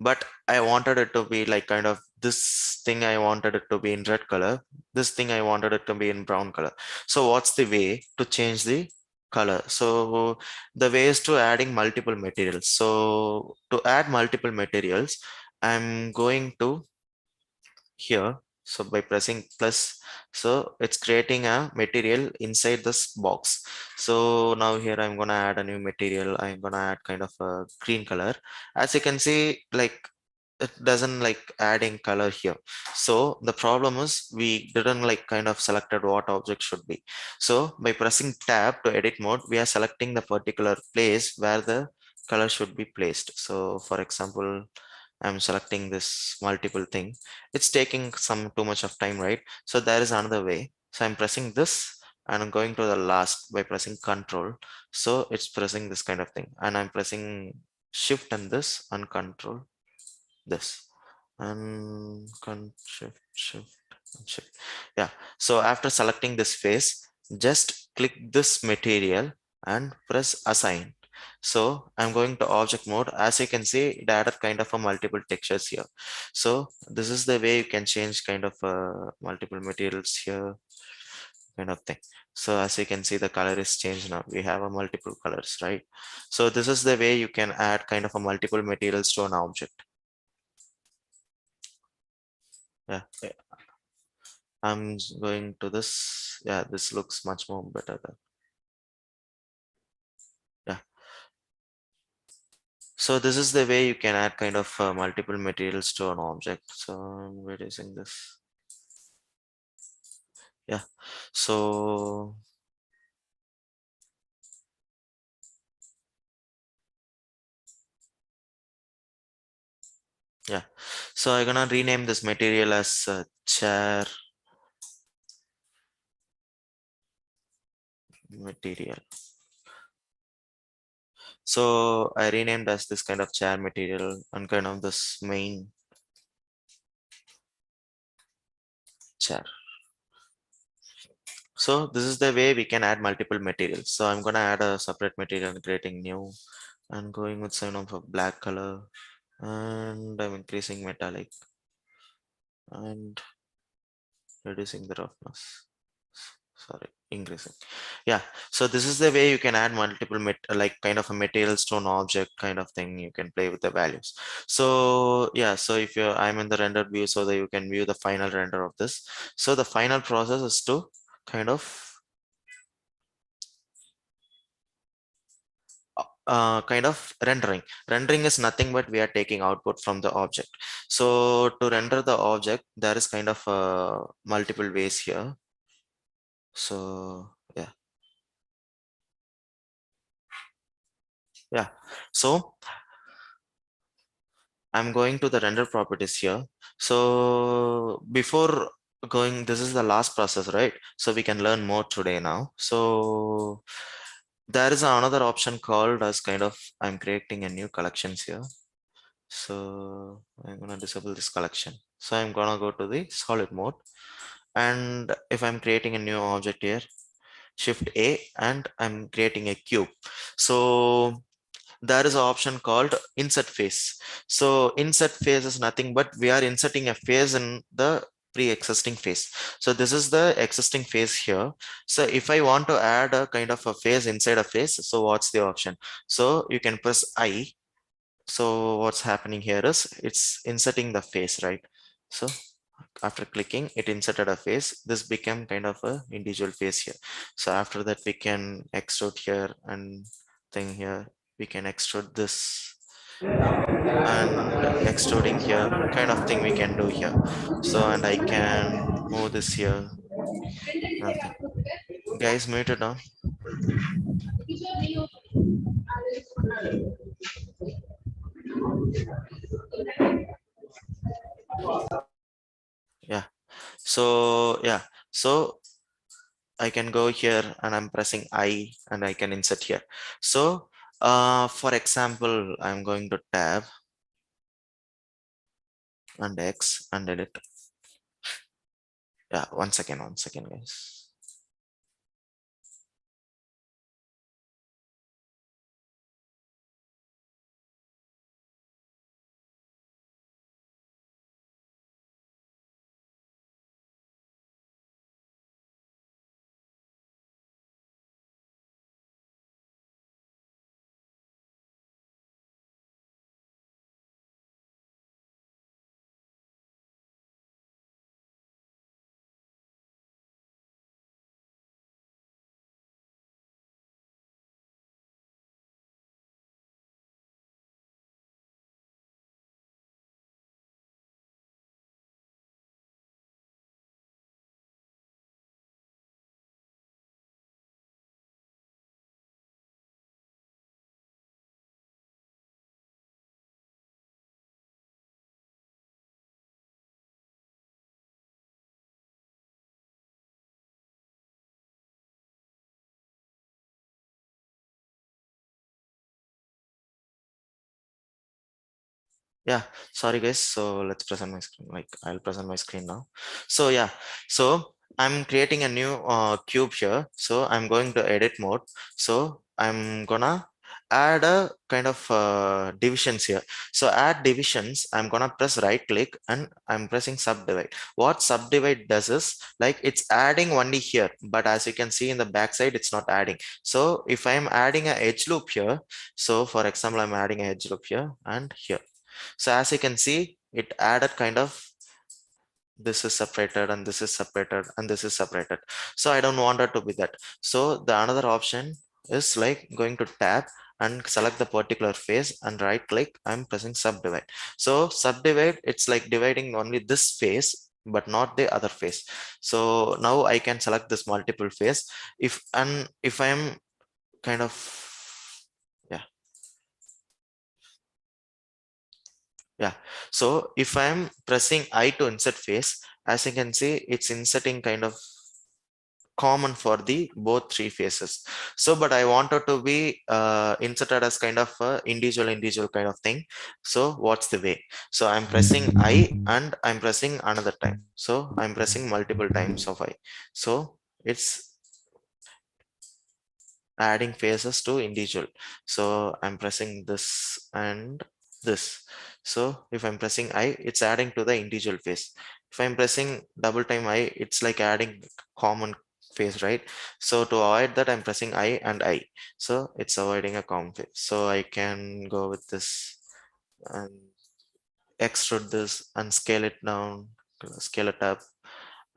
Speaker 2: but I wanted it to be like kind of this thing, I wanted it to be in red color, this thing I wanted it to be in brown color. So what's the way to change the color? So the way is to adding multiple materials. So to add multiple materials, I'm going to here. So by pressing plus, so it's creating a material inside this box. So now here I'm gonna add a new material. I'm gonna add kind of a green color. As you can see, like it doesn't like adding color here. So the problem is we didn't like kind of selected what object should be. So by pressing tab to edit mode, we are selecting the particular place where the color should be placed. So for example, I'm selecting this multiple thing. It's taking some too much of time, right? So there is another way. So I'm pressing this and I'm going to the last by pressing control. So it's pressing this kind of thing and I'm pressing shift and this and control this and shift and shift. Yeah. So after selecting this face, just click this material and press assign. So I'm going to object mode. As you can see, it added kind of a multiple textures here. So this is the way you can change kind of multiple materials here, kind of thing. So as you can see, the color is changed now. We have a multiple colors, right? So this is the way you can add kind of a multiple materials to an object. Yeah. I'm going to this. Yeah, this looks much more better than. Yeah. So this is the way you can add kind of multiple materials to an object. So I'm reducing this. Yeah. So yeah. So I'm gonna rename this material as chair material. So I renamed as this kind of chair material and kind of this main chair. So this is the way we can add multiple materials. So I'm gonna add a separate material and creating new and going with some of a black color and I'm increasing metallic and reducing the roughness. Sorry, increasing. Yeah, so this is the way you can add multiple like kind of a materials to an object kind of thing. You can play with the values. So yeah, so if you're I'm in the rendered view so that you can view the final render of this. So the final process is to kind of kind of rendering. Rendering is nothing but we are taking output from the object. So to render the object, there is kind of multiple ways here. So yeah. So I'm going to the render properties here. So before going, this is the last process, right? So we can learn more today now. So there is another option called as kind of I'm creating a new collections here. So I'm gonna disable this collection. So I'm gonna go to the solid mode. And if I'm creating a new object here, shift A and I'm creating a cube. So there is an option called insert face. So insert face is nothing but we are inserting a face in the pre-existing face. So this is the existing face here. So if I want to add a kind of a face inside a face, so what's the option? So you can press I. So what's happening here is it's inserting the face, right? So after clicking, it inserted a face. This became kind of a individual face here. So after that, we can extrude here and thing here. We can extrude this and extruding here, kind of thing we can do here. So and I can move this here. Nothing. Guys, muted down. Yeah. So yeah. So I can go here and I'm pressing I and I can insert here. So for example, I'm going to tab and X and edit. Yeah, one second, guys. Yeah, sorry guys. So let's present my screen. Like I'll present my screen now. So yeah, so I'm creating a new cube here. So I'm going to edit mode. So I'm gonna add a kind of divisions here. So add divisions, I'm gonna press right click and I'm pressing subdivide. What subdivide does is like it's adding only here, but as you can see in the backside, it's not adding. So if I'm adding a edge loop here, so for example, I'm adding a edge loop here and here. So as you can see, it added kind of this is separated and this is separated and this is separated. So I don't want it to be that. So the another option is like going to tab and select the particular face and right click, I'm pressing subdivide. So subdivide, it's like dividing only this face but not the other face. So now I can select this multiple face. If I'm kind of, yeah. Yeah, so if I'm pressing I to insert face, as you can see, it's inserting kind of common for the both three faces. So, but I wanted to be inserted as kind of a individual kind of thing. So what's the way? So I'm pressing I and I'm pressing another time. So I'm pressing multiple times of I. So it's adding faces to individual. So I'm pressing this and this. So if I'm pressing I, it's adding to the individual face. If I'm pressing double time I, it's like adding common face, right? So to avoid that, I'm pressing I and I. So it's avoiding a common face. So I can go with this and extrude this and scale it down, scale it up,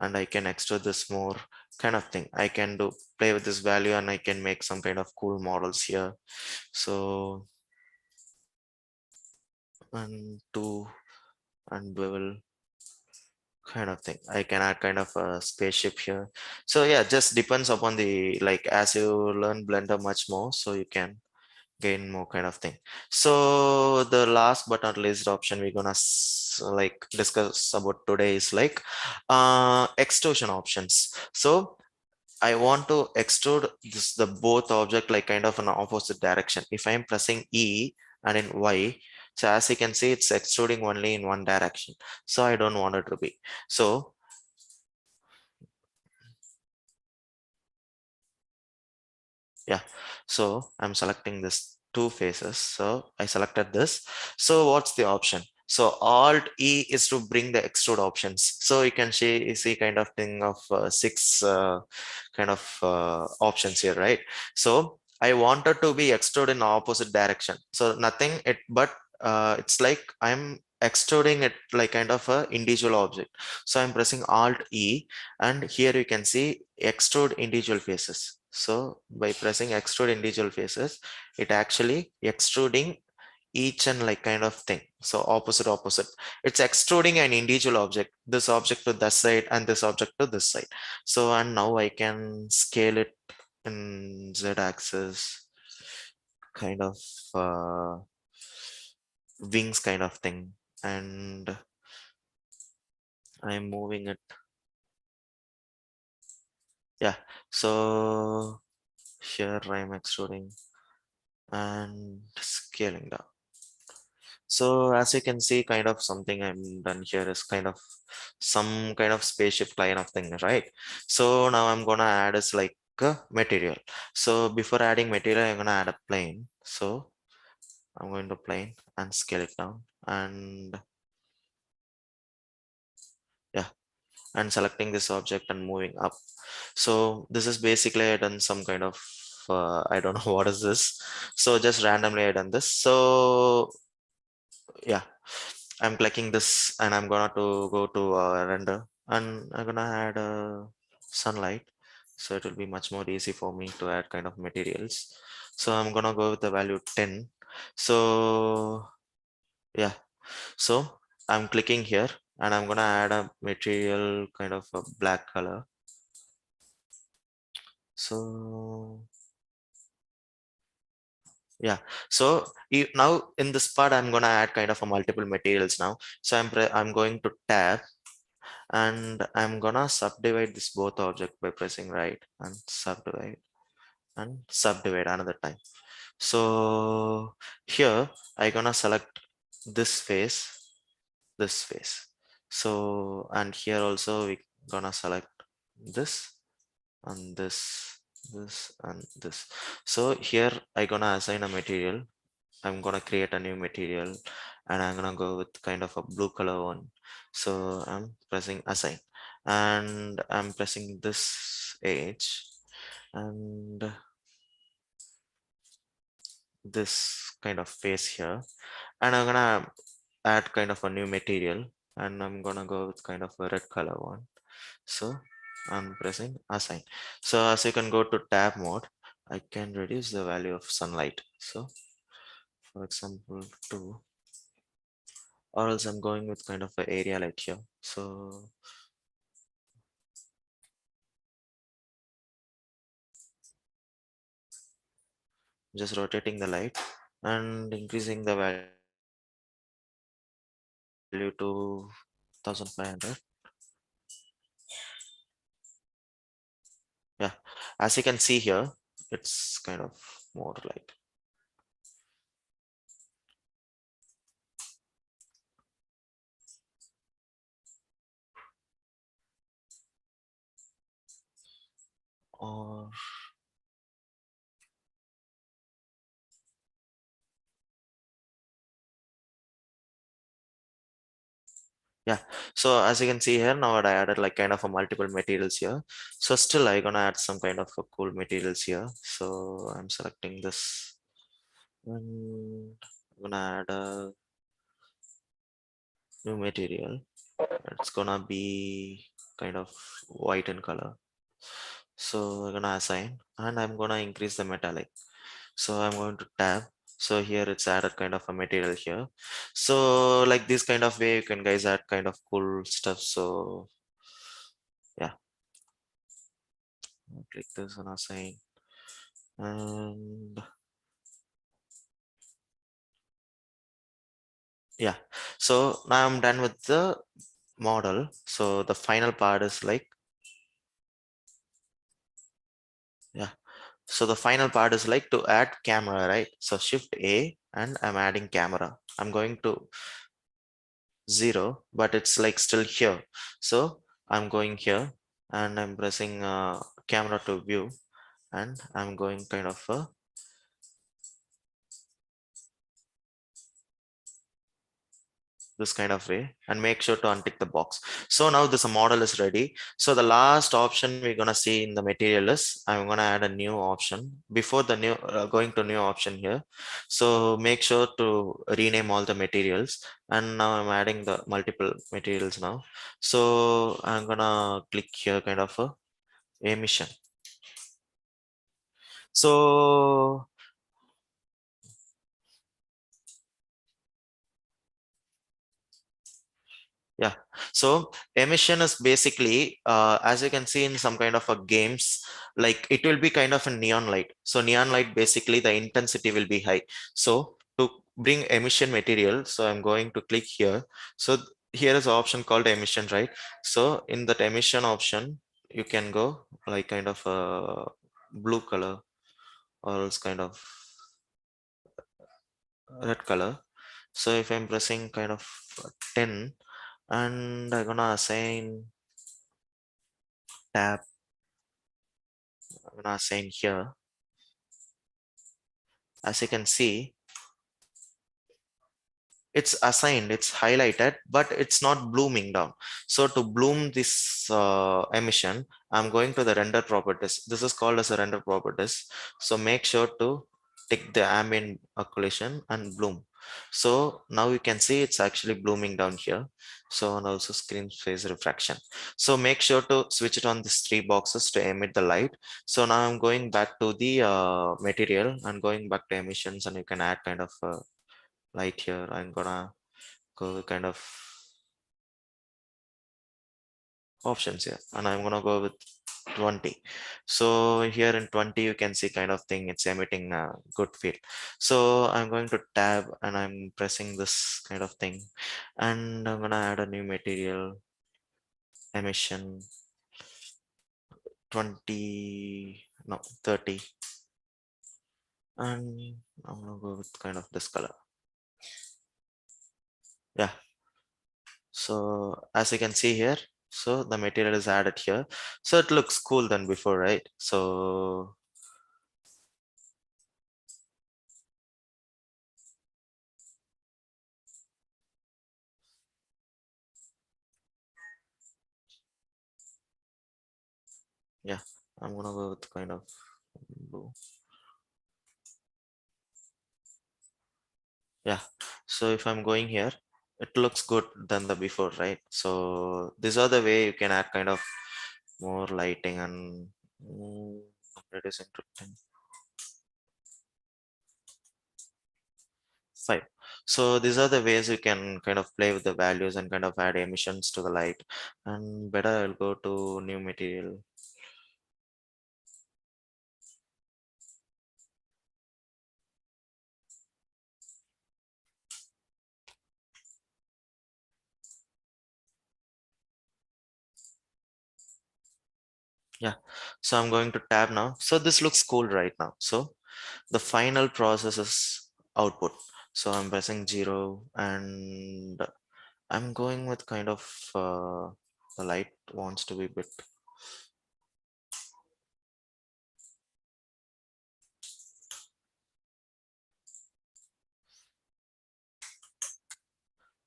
Speaker 2: and I can extrude this more kind of thing. I can do play with this value and I can make some kind of cool models here. So and two and bevel kind of thing. I can add kind of a spaceship here. So yeah, just depends upon the like as you learn Blender much more, so you can gain more kind of thing. So the last but not least option we're gonna like discuss about today is like extrusion options. So I want to extrude this the both object like kind of an opposite direction. If I'm pressing E and in Y, so as you can see, it's extruding only in one direction. So I don't want it to be. So yeah, so I'm selecting this two faces. So I selected this. So what's the option? So Alt E is to bring the extrude options. So you can see kind of thing of six kind of options here, right? So I wanted to be extrude in opposite direction. So nothing it, but it's like I'm extruding it like kind of a individual object. So I'm pressing Alt E and here you can see extrude individual faces. So by pressing extrude individual faces, it actually extruding each and like kind of thing. So opposite. It's extruding an individual object, this object to this side and this object to this side. So and now I can scale it in Z axis, kind of uh, wings kind of thing. And I'm moving it. Yeah. So here I'm extruding and scaling down. So as you can see, kind of something I'm done here is kind of some kind of spaceship kind of thing, right? So now I'm gonna add is like a material. So before adding material, I'm gonna add a plane. So I'm going to plane and scale it down and yeah, and selecting this object and moving up. So this is basically I done some kind of I don't know what is this. So just randomly I done this. So yeah, I'm clicking this and I'm gonna to go to render and I'm gonna add sunlight. So it will be much more easy for me to add kind of materials. So I'm gonna go with the value 10. So yeah, so I'm clicking here and I'm gonna add a material kind of a black color. So yeah, so now in this part I'm gonna add kind of a multiple materials now. So I'm going to tab and I'm gonna subdivide this both object by pressing right and subdivide another time. So here I gonna select this face. So, and here also we gonna select this and this and this. So here I gonna assign a material. I'm gonna create a new material and I'm gonna go with kind of a blue color one. So I'm pressing assign and I'm pressing this edge and this kind of face here, and I'm gonna add kind of a new material and I'm gonna go with kind of a red color one. So I'm pressing assign. So as you can go to tab mode, I can reduce the value of sunlight. So for example, 2, or else I'm going with kind of an area light here. So just rotating the light and increasing the value to 1500. Yeah, as you can see here, it's kind of more light. Or yeah, so as you can see here, now I added like kind of a multiple materials here. So still I gonna add some kind of a cool materials here. So I'm selecting this and I'm gonna add a new material. It's gonna be kind of white in color. So I'm gonna assign and I'm gonna increase the metallic. So I'm going to tab. So here it's added kind of a material here. So like this kind of way you can guys add kind of cool stuff. So yeah, I'll click this and assign. And yeah, so now I'm done with the model. So the final part is like, yeah, so the final part is like to add camera, right? So shift A and I'm adding camera. I'm going to 0, but it's like still here. So I'm going here and I'm pressing camera to view and I'm going kind of this kind of way and make sure to untick the box. So now this model is ready. So the last option we're gonna see in the material is I'm gonna add a new option before the new going to new option here. So make sure to rename all the materials and now I'm adding the multiple materials now. So I'm gonna click here kind of a emission. So yeah, so emission is basically, as you can see in some kind of a games, like it will be kind of a neon light. So neon light, basically the intensity will be high. So to bring emission material, so I'm going to click here. So here is an option called emission, right? So in that emission option, you can go like kind of a blue color or else kind of red color. So if I'm pressing kind of 10 and I'm gonna assign tab, I'm gonna assign here. As you can see, it's assigned, it's highlighted, but it's not blooming down. So to bloom this emission, I'm going to the render properties. This is called as a render properties. So make sure to tick the ambient occlusion and bloom. So now you can see it's actually blooming down here. So and also screen phase refraction. So make sure to switch it on these 3 boxes to emit the light. So now I'm going back to the material and going back to emissions, and you can add kind of light here. I'm gonna go with kind of options here and I'm gonna go with 20. So here in 20 you can see kind of thing, it's emitting a good field. So I'm going to tab and I'm pressing this kind of thing and I'm gonna add a new material, emission 20, no 30, and I'm gonna go with kind of this color. Yeah. So as you can see here, so the material is added here. So it looks cool than before, right? So yeah, I'm gonna go with kind of blue. Yeah. So if I'm going here, it looks good than the before, right? So these are the way you can add kind of more lighting and reducing to 10. 5. So these are the ways you can kind of play with the values and kind of add emissions to the light. And better I'll go to new material. Yeah. So I'm going to tab now. So this looks cool right now. So the final process is output. So I'm pressing 0 and I'm going with kind of the light wants to be bit.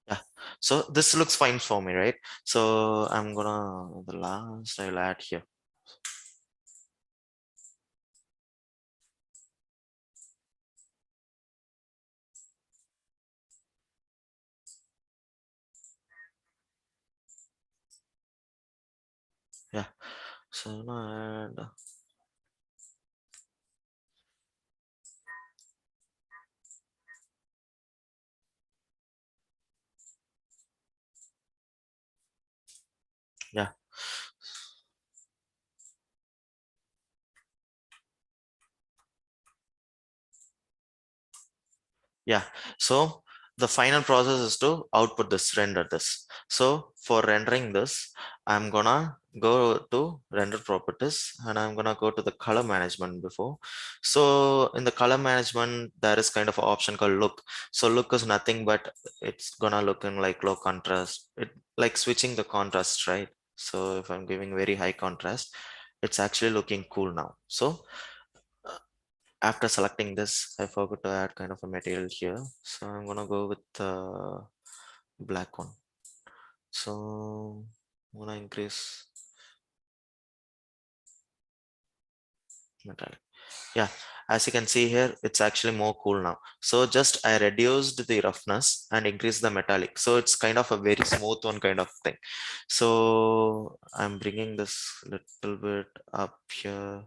Speaker 2: Yeah. So this looks fine for me, right? So I'm gonna the last I'll add here. Yeah. So now add yeah. Yeah, so the final process is to output this, render this. So for rendering this, I'm gonna go to render properties and I'm gonna go to the color management before. So in the color management, there is kind of an option called look. So look is nothing but it's gonna look in like low contrast. It like switching the contrast, right? So if I'm giving very high contrast, it's actually looking cool now. So after selecting this, I forgot to add kind of a material here. So I'm gonna go with the black one. So I'm gonna increase metallic. Yeah, as you can see here, it's actually more cool now. So just I reduced the roughness and increased the metallic. So it's kind of a very smooth one kind of thing. So I'm bringing this little bit up here.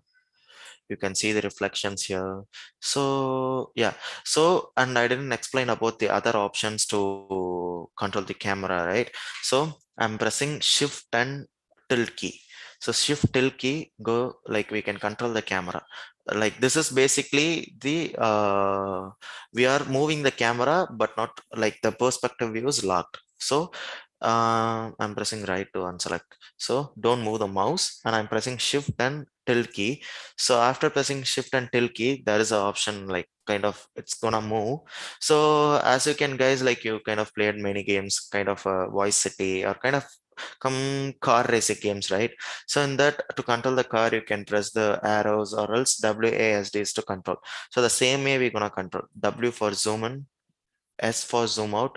Speaker 2: You can see the reflections here. So yeah, so and I didn't explain about the other options to control the camera, right? So I'm pressing shift and tilt key. So shift tilt key go like we can control the camera. Like this is basically the we are moving the camera but not like the perspective view is locked. So I'm pressing right to unselect. So don't move the mouse and I'm pressing shift and tilt key. So after pressing shift and tilt key, there is an option like kind of it's gonna move. So as you can guys like you kind of played many games, kind of Voice City or kind of come car racing games, right? So in that to control the car, you can press the arrows or else WASD is to control. So the same way we're gonna control W for zoom in, S for zoom out,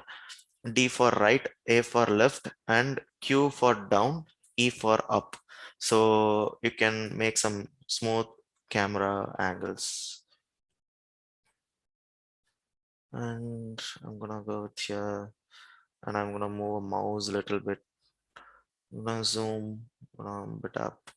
Speaker 2: D for right, A for left, and Q for down, E for up. So you can make some smooth camera angles. And I'm gonna go with here and I'm gonna move a mouse a little bit. I'm gonna zoom a bit up.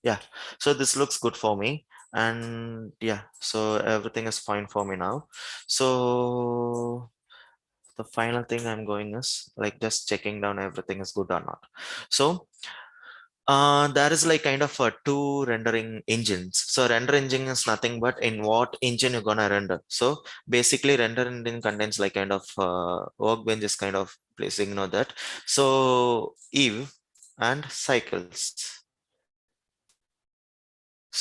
Speaker 2: Yeah, so this looks good for me. And yeah, so everything is fine for me now. So the final thing I'm going is like just checking down everything is good or not. So there is like kind of two rendering engines. So render engine is nothing but in what engine you're gonna render. So basically render engine contains like kind of workbench is kind of please ignore that. So Eve and cycles.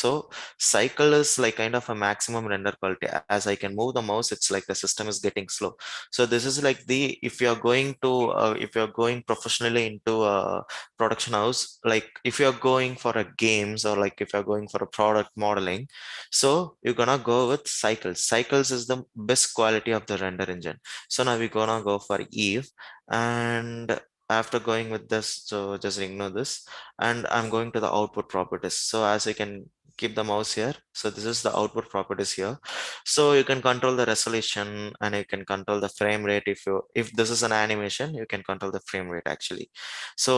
Speaker 2: So cycle is like kind of a maximum render quality. As I can move the mouse, it's like the system is getting slow. So this is like the, if you're going to if you're going professionally into a production house, like if you're going for a games, or like if you're going for a product modeling, so you're gonna go with cycles. Cycles is the best quality of the render engine. So now we're gonna go for Eve, and after going with this, so just ignore this, and I'm going to the output properties. So as you can keep the mouse here, so this is the output properties here. So you can control the resolution, and you can control the frame rate. If this is an animation, you can control the frame rate actually. So,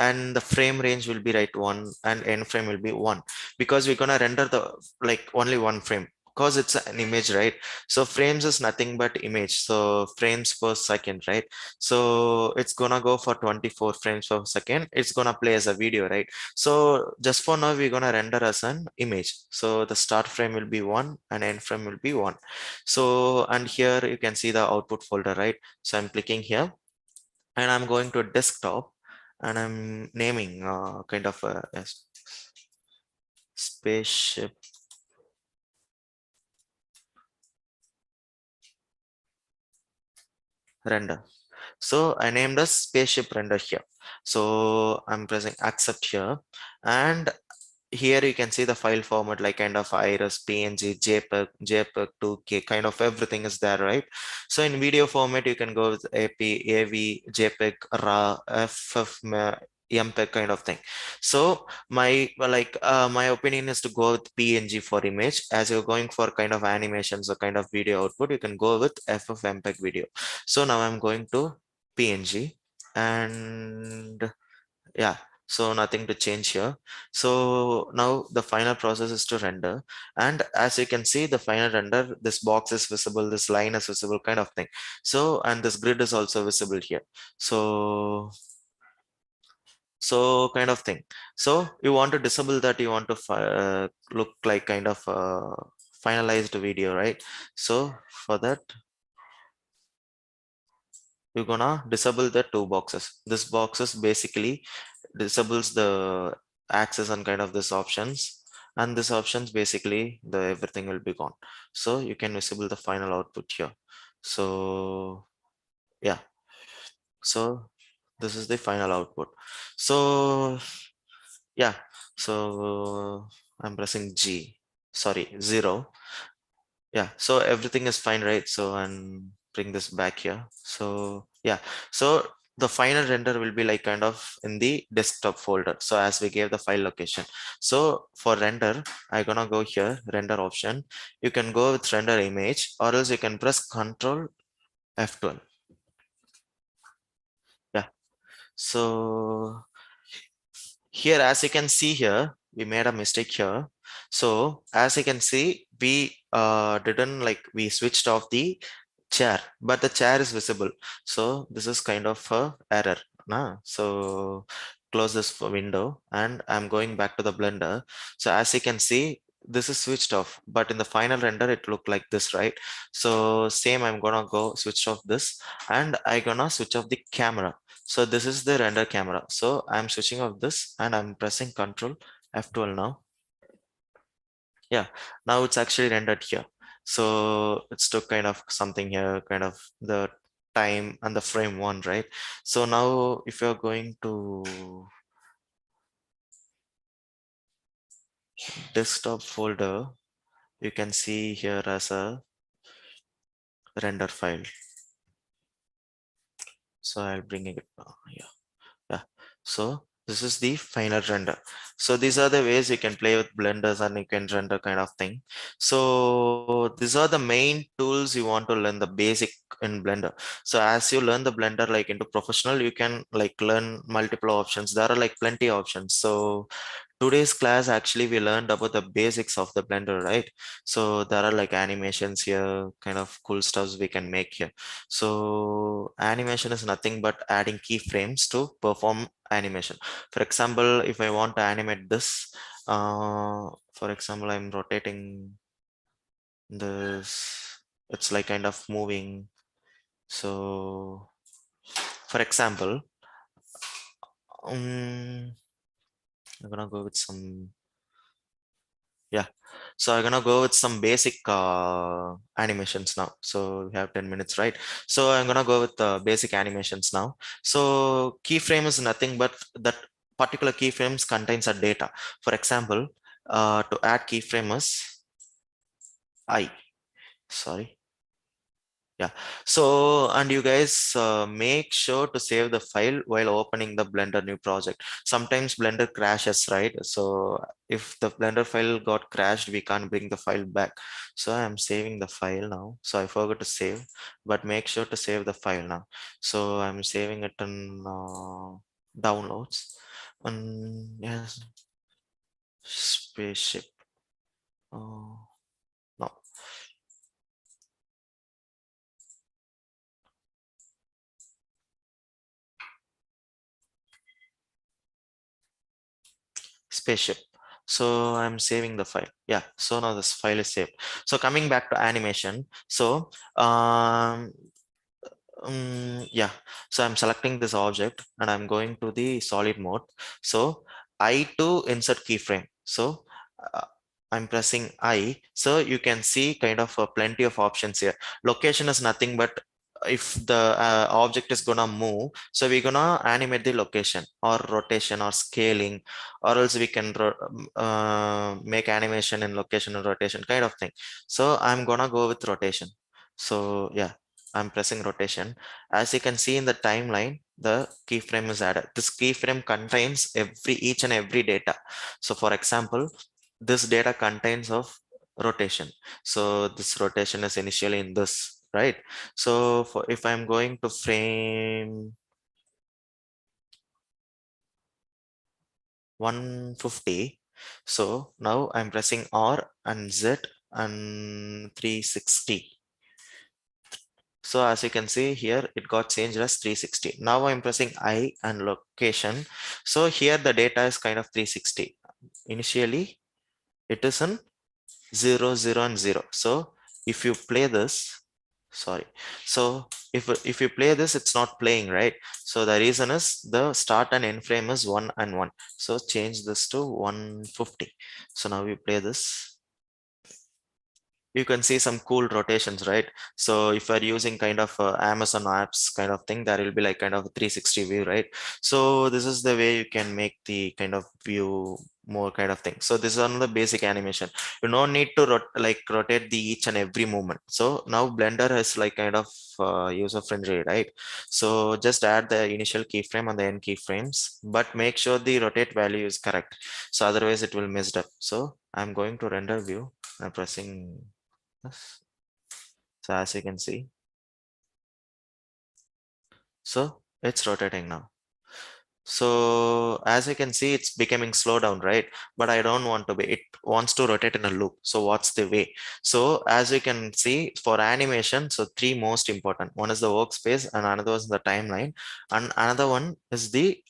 Speaker 2: and the frame range will be right 1, and end frame will be 1, because we're gonna render the like only one frame, because it's an image, right? So frames is nothing but image, so frames per second, right? So it's gonna go for 24 frames per second. It's gonna play as a video, right? So just for now, we're gonna render as an image. So the start frame will be 1 and end frame will be 1. So, and here you can see the output folder, right? So I'm clicking here, and I'm going to desktop, and I'm naming kind of a spaceship render. So I named a spaceship render here. So I'm pressing accept here, and here you can see the file format, like kind of iris, png, jpeg, 2k, kind of everything is there, right? So in video format, you can go with ap, av, jpeg, raw, ff, mpeg kind of thing. So my opinion is to go with png for image. As you're going for kind of animations or kind of video output, you can go with ff mpeg video. So now I'm going to png, and yeah, so nothing to change here. So now the final process is to render, and as you can see, the final render, this box is visible, this line is visible, kind of thing. So, and this grid is also visible here. So kind of thing. So you want to disable that, you want to look like kind of finalized video, right? So for that, you're gonna disable the two boxes. This boxes basically disables the access and kind of this options, and this options basically the everything will be gone. So you can disable the final output here. So yeah, so this is the final output. So yeah, so I'm pressing G, sorry, 0. Yeah, so everything is fine, right? So, and bring this back here. So yeah, so the final render will be like kind of in the desktop folder. So as we gave the file location, so for render, I'm gonna go here, render option. You can go with render image, or else you can press Control F12. Yeah, so here, as you can see here, we made a mistake here. So as you can see, we didn't like, we switched off the chair, but the chair is visible. So this is kind of a error. Nah? So close this window, and I'm going back to the Blender. So as you can see, this is switched off, but in the final render, it looked like this, right? So same, I'm gonna go switch off this, and I'm gonna switch off the camera. So this is the render camera. So I'm switching off this, and I'm pressing Control F12 now. Yeah, now it's actually rendered here. So it's took kind of something here, kind of the time and the frame 1, right? So now if you're going to desktop folder, you can see here as a render file. So I'll bring it. Yeah. Yeah, so this is the final render. So these are the ways you can play with blenders and you can render kind of thing. So these are the main tools you want to learn the basic in Blender. So as you learn the Blender like into professional, you can like learn multiple options. There are like plenty of options. So today's class actually we learned about the basics of the Blender, right? So there are like animations here, kind of cool stuffs we can make here. So animation is nothing but adding keyframes to perform animation. For example, if I want to animate this, for example, I'm rotating this, it's like kind of moving. So for example, I'm gonna go with some Yeah. So I'm gonna go with some basic animations now. So we have 10 minutes, right? So I'm gonna go with basic animations now. So keyframe is nothing but that particular keyframes contains a data. For example, to add keyframe is I. Sorry. Yeah. So, and you guys make sure to save the file while opening the Blender new project. Sometimes Blender crashes, right? So if the Blender file got crashed, we can't bring the file back. So I'm saving the file now. So I forgot to save, but make sure to save the file now. So I'm saving it in downloads. And yes, spaceship. Oh, no, spaceship. So I'm saving the file. Yeah, so now this file is saved. So coming back to animation. So yeah, so I'm selecting this object and I'm going to the solid mode. So I to insert keyframe. So uh, I'm pressing I. So you can see kind of plenty of options here. Location is nothing but if the object is gonna move, so we're gonna animate the location or rotation or scaling, or else we can make animation in location and rotation kind of thing. So I'm gonna go with rotation. So yeah, I'm pressing rotation. As you can see in the timeline, the keyframe is added. This keyframe contains each and every data. So for example, this data contains of rotation. So this rotation is initially in this, right? So for if I'm going to frame 150, so now I'm pressing R and Z and 360. So as you can see here, it got changed as 360. Now I'm pressing I and location. So here the data is kind of 360. Initially, it is in 0, 0, and 0. So if you play this, sorry. So if you play this, it's not playing, right? So the reason is the start and end frame is 1 and 1. So change this to 150. So now we play this, you can see some cool rotations, right? So if you're using kind of Amazon apps kind of thing, there will be like kind of a 360 view, right? So this is the way you can make the kind of view more kind of thing. So this is another basic animation. You don't need to rotate the each and every movement. So now Blender is like kind of user friendly, right? So just add the initial keyframe and the end keyframes, but make sure the rotate value is correct. So otherwise it will mess up. So I'm going to render view. I'm pressing this. So as you can see, so it's rotating now. So as you can see, it's becoming slow down, right? But I don't want to be, it wants to rotate in a loop. So what's the way? So as you can see for animation, so three most important, one is the workspace and another is the timeline and another one is the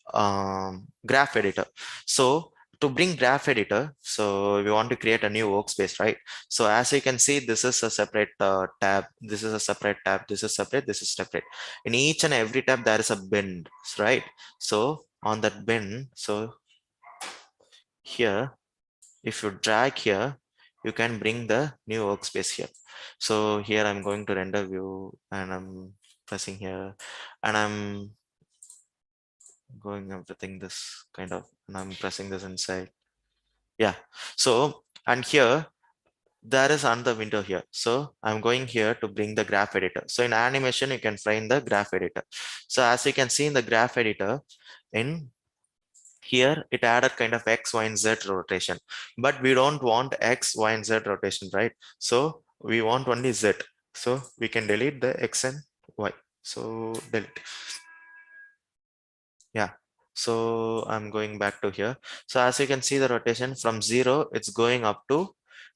Speaker 2: graph editor. So to bring graph editor, so we want to create a new workspace, right? So as you can see, this is a separate tab, this is a separate tab, this is separate, this is separate. In each and every tab, there is a bin, right? So on that bin, so here, if you drag here, you can bring the new workspace here. So here I'm going to render view and I'm pressing here and I'm going everything this kind of, and I'm pressing this inside. Yeah. So, and here, there is another window here. So I'm going here to bring the graph editor. So in animation, you can find the graph editor. So as you can see in the graph editor, in here it added kind of X, Y, and Z rotation, but we don't want X, Y, and Z rotation, right? So we want only Z. So we can delete the X and Y. So delete. Yeah. So I'm going back to here. So as you can see the rotation from 0, it's going up to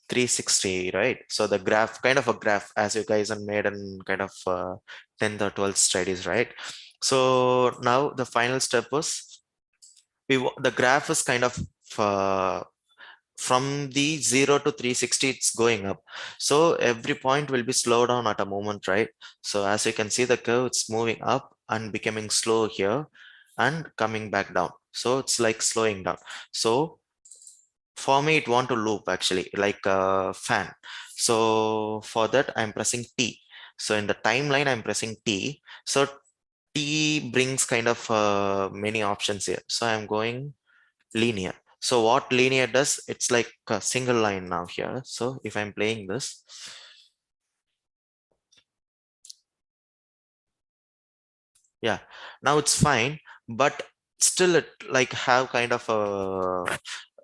Speaker 2: 360, right? So the graph, kind of a graph as you guys have made in kind of 10th or 12th studies, right? So now the final step was the graph is kind of uh, from the 0 to 360 it's going up, so every point will be slowed down at a moment, right? So as you can see the curve, it's moving up and becoming slow here and coming back down, so it's like slowing down. So for me, it want to loop actually, like a fan. So for that, I'm pressing T. So in the timeline, I'm pressing T. So T brings kind of many options here. So I'm going linear. So what linear does, it's like a single line now here. So if I'm playing this, yeah, now it's fine, but still it like have kind of a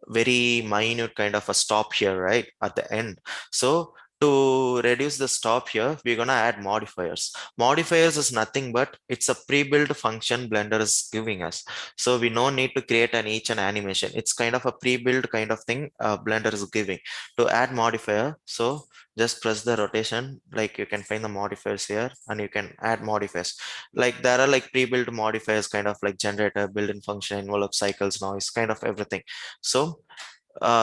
Speaker 2: very minute kind of a stop here, right, at the end. So to reduce the stop here, we're gonna add modifiers. Modifiers is nothing but it's a pre-built function Blender is giving us. So we no need to create an each and animation. It's kind of a pre-built kind of thing Blender is giving. To add modifier, so just press the rotation, like you can find the modifiers here and you can add modifiers. Like there are like pre-built modifiers, kind of like generator, built-in function, envelope, cycles, noise, kind of everything. So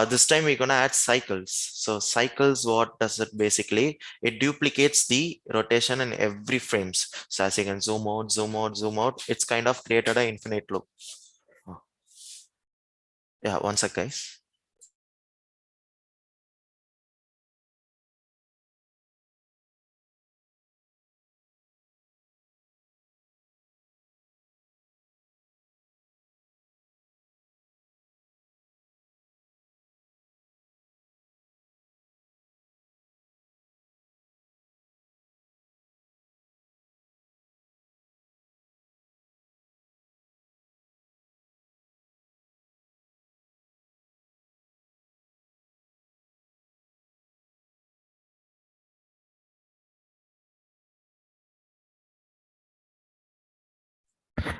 Speaker 2: this time we're gonna add cycles. So cycles, what does it basically? It duplicates the rotation in every frames. So as you can zoom out, zoom out, zoom out, it's kind of created an infinite loop. Oh, yeah, one sec, guys.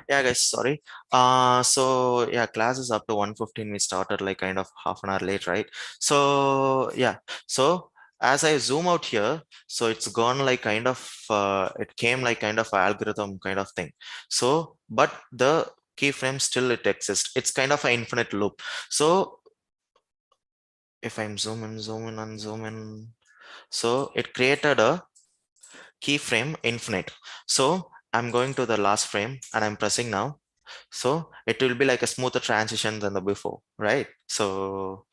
Speaker 2: Yeah, guys, sorry. So yeah, class is up to 1:15. We started like kind of half an hour late, right? So yeah, so as I zoom out here, so it's gone like kind of it came like kind of algorithm kind of thing. So but the keyframe still it exists. It's kind of an infinite loop. So if I'm zoom in, zoom in, and zoom in, so it created a keyframe infinite. So I'm going to the last frame and I'm pressing now. So it will be like a smoother transition than the before, right? So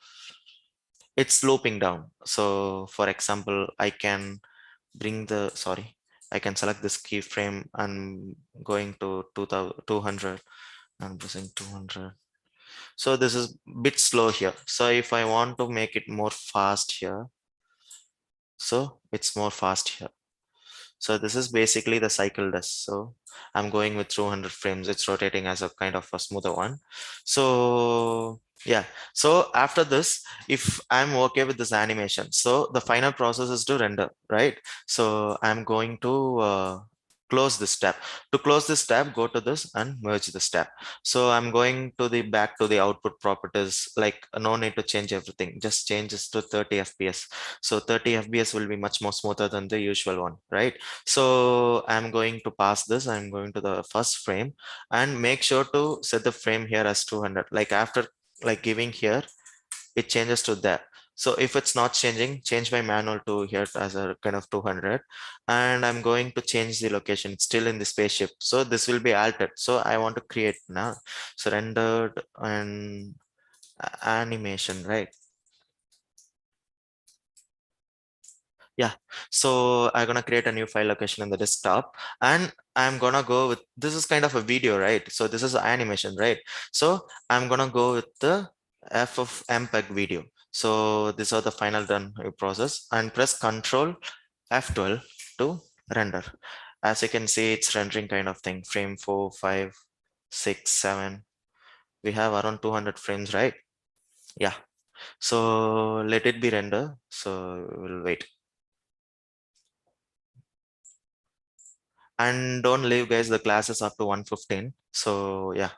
Speaker 2: it's looping down. So for example, I can bring the, sorry, I can select this keyframe and going to 200 and pressing 200. So this is bit slow here. So if I want to make it more fast here, so it's more fast here. So this is basically the cycle does. So I'm going with 200 frames. It's rotating as a kind of a smoother one. So yeah. So after this, if I'm okay with this animation, so the final process is to render, right? So I'm going to close this tab. To close this tab, go to this and merge this tab. So I'm going to the back to the output properties, like no need to change everything, just change this to 30 FPS. So 30 FPS will be much more smoother than the usual one, right? So I'm going to pass this, I'm going to the first frame and make sure to set the frame here as 200. Like after like giving here, it changes to that. So if it's not changing, change by manual to here as a kind of 200. And I'm going to change the location. It's still in the spaceship. So this will be altered. So I want to create now. So rendered and animation, right? Yeah, so I'm gonna create a new file location in the desktop and I'm gonna go with, this is kind of a video, right? So this is animation, right? So I'm gonna go with the F of MPEG video. So these are the final done process and press Control F12 to render. As you can see, it's rendering kind of thing, frame 4, 5, 6, 7. We have around 200 frames, right? Yeah. So let it be render. So we'll wait. And don't leave, guys, the class is up to 1:15. So yeah.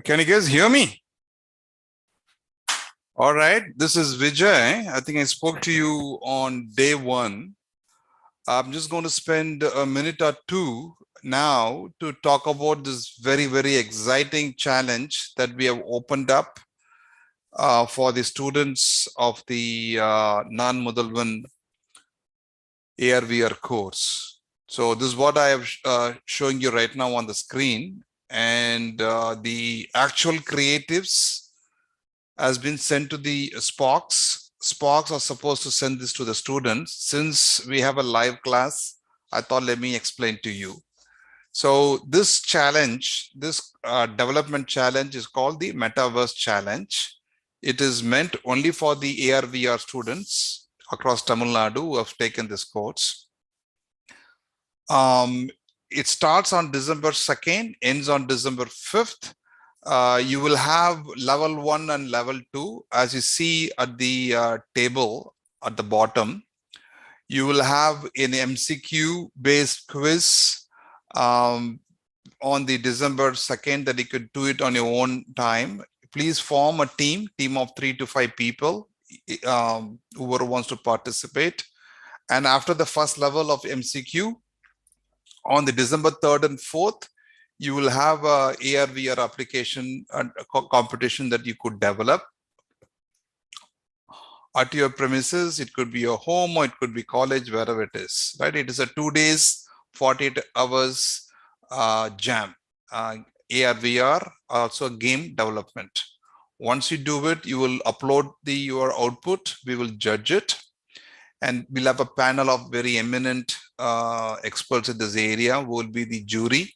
Speaker 3: Can you guys hear me? All right, this is Vijay. I think I spoke to you on day one. I'm just going to spend a minute or two now to talk about this very, very exciting challenge that we have opened up for the students of the non-Mudalvan AR/VR course. So this is what I have showing you right now on the screen, and the actual creatives has been sent to the Sparks. Sparks are supposed to send this to the students. Since we have a live class, I thought let me explain to you. So this challenge, this development challenge is called the Metaverse Challenge. It is meant only for the AR/VR students across Tamil Nadu who have taken this course. It starts on December 2nd, ends on December 5th. You will have level 1 and level 2, as you see at the table at the bottom. You will have an MCQ based quiz on the December 2nd that you could do it on your own time. Please form a team of 3 to 5 people, whoever wants to participate. And after the first level of MCQ, on the December 3rd and 4th, you will have a AR/VR application and competition that you could develop at your premises. It could be your home or it could be college, wherever it is, right? It is a 2 days, 48 hours jam. AR/VR, also game development. Once you do it, you will upload your output. We will judge it. And we'll have a panel of very eminent experts in this area who will be the jury.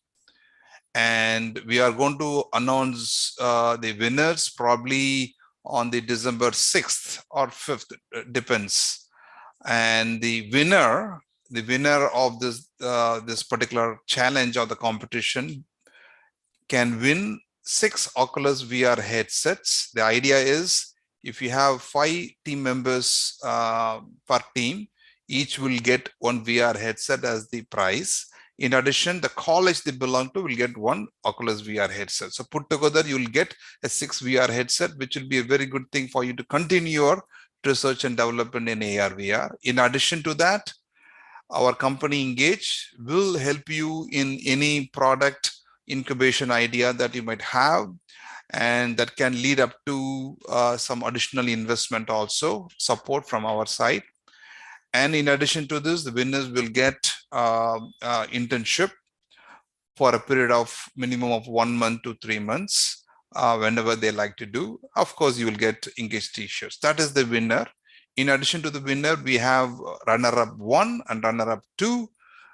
Speaker 3: And we are going to announce the winners probably on the December 6th or 5th, depends. And the winner of this particular challenge or the competition can win 6 Oculus VR headsets. The idea is if you have 5 team members per team, each will get 1 VR headset as the prize. In addition, the college they belong to will get 1 Oculus VR headset. So put together, you will get a 6 VR headset, which will be a very good thing for you to continue your research and development in AR/VR. In addition to that, our company Ingage will help you in any product incubation idea that you might have, and that can lead up to some additional investment also, support from our side. And in addition to this, the winners will get internship for a period of minimum of 1 month to 3 months, whenever they like to do. Of course, you will get Ingage t-shirts. That is the winner. In addition to the winner, we have runner-up 1 and runner-up 2.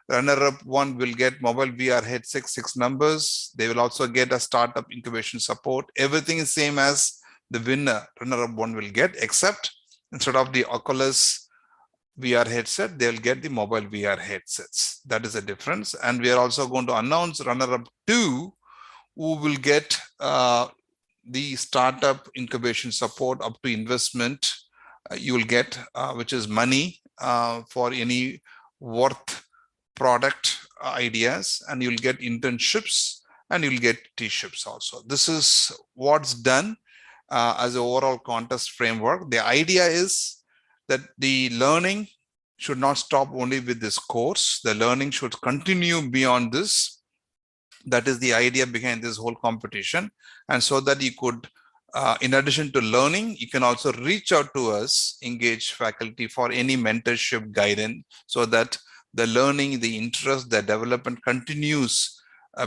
Speaker 3: Runner-up 1 will get mobile VR headset, 6 numbers. They will also get a startup incubation support. Everything is same as the winner. Runner-up 1 will get, except instead of the Oculus VR headset, they'll get the mobile VR headsets. That is the difference. And we are also going to announce runner-up 2, who will get the startup incubation support up to investment. You will get, which is money for any worth product ideas, and you'll get internships and you'll get T-ships also. This is what's done as an overall contest framework. The idea is that the learning should not stop only with this course. The learning should continue beyond this. That is the idea behind this whole competition. And so that you could, in addition to learning, you can also reach out to us, Ingage faculty, for any mentorship guidance, so that the learning, the interest, the development continues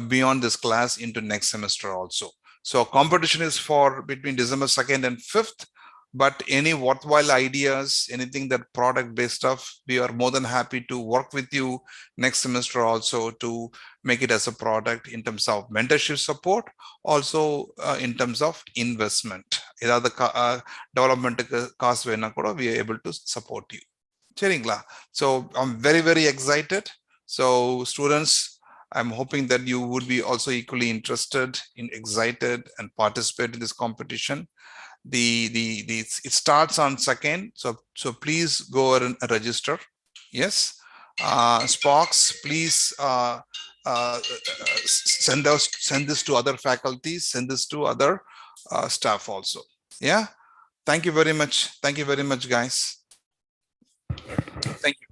Speaker 3: beyond this class into next semester also. So competition is for between December 2nd and 5th. But any worthwhile ideas, anything that product-based stuff, we are more than happy to work with you next semester also to make it as a product in terms of mentorship support, also in terms of investment. Either the development cost, we are able to support you. So I'm very, very excited. So students, I'm hoping that you would be also equally interested, excited, and participate in this competition. It starts on 2nd, so please go and register. Yes, Sparks, please send this to other faculties, send this to other staff also. Yeah. Thank you very much. Thank you very much, guys. Thank you.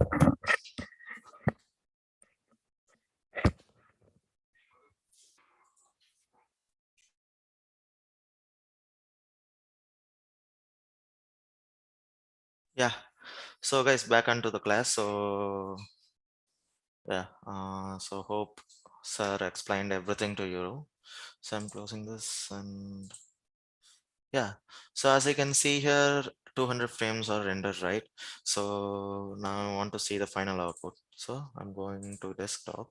Speaker 2: Yeah. So guys, back onto the class. So yeah, so hope sir explained everything to you. So I'm closing this and yeah. So as you can see here, 200 frames are rendered, right? So now I want to see the final output. So I'm going to desktop.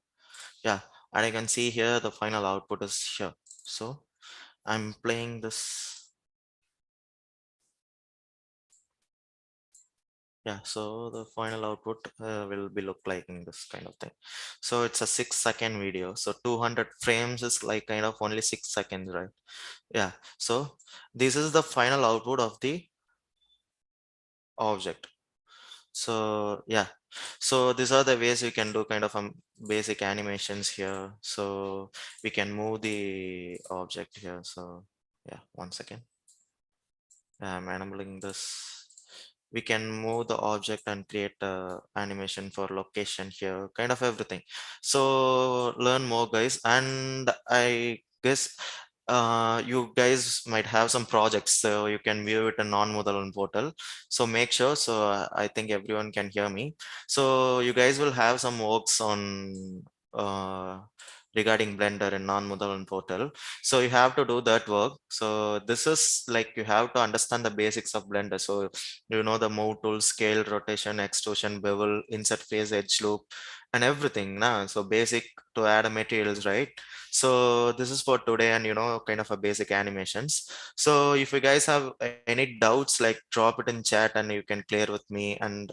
Speaker 2: Yeah, and I can see here the final output is here. So I'm playing this. Yeah, so the final output will be look like in this kind of thing. So it's a 6-second video. So 200 frames is like kind of only 6 seconds, right? Yeah. So this is the final output of the object. So yeah, so these are the ways you can do kind of basic animations here. So we can move the object here. So yeah, 1 second. I'm enabling this. We can move the object and create a animation for location here, kind of everything. So learn more, guys. And I guess you guys might have some projects, so you can view it in non-Moodle portal. So make sure. So I think everyone can hear me. So you guys will have some works on regarding Blender and non-Moodle portal. So you have to do that work. So this is like you have to understand the basics of Blender. So you know the move tool, scale, rotation, extrusion, bevel, insert phase, edge loop, and everything. Nah? So basic to add a materials, right? So this is for today, and kind of a basic animations. So if you guys have any doubts, like drop it in chat and you can clear with me. And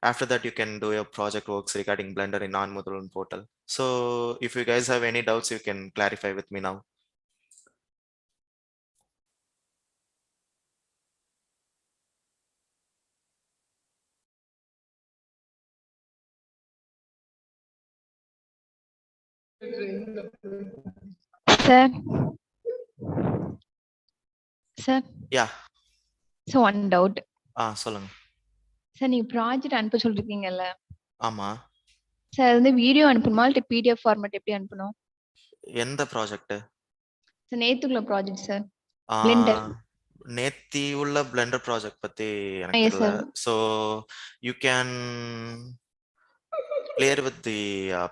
Speaker 2: after that, you can do your project works regarding Blender in non-Moodle portal. So if you guys have any doubts, you can clarify with me now.
Speaker 4: Sir. Sir.
Speaker 2: Yeah.
Speaker 4: So one doubt.
Speaker 2: சொல்லுங்க.
Speaker 4: Sir நீங்க project அனுப்ப சொல்லிருக்கீங்கல்ல?
Speaker 2: ஆமா.
Speaker 4: Sir அது video அனுப்பணுமா இல்ல PDF format எப்படி அனுப்பணும்?
Speaker 2: எந்த project?
Speaker 4: Sir நேத்துக்குள்ள ப்ராஜெக்ட் சார். பிளெண்டர்.
Speaker 2: நேத்தி உள்ள பிளெண்டர் ப்ராஜெக்ட் பத்தி எனக்கு தெரியல. So you can clear with the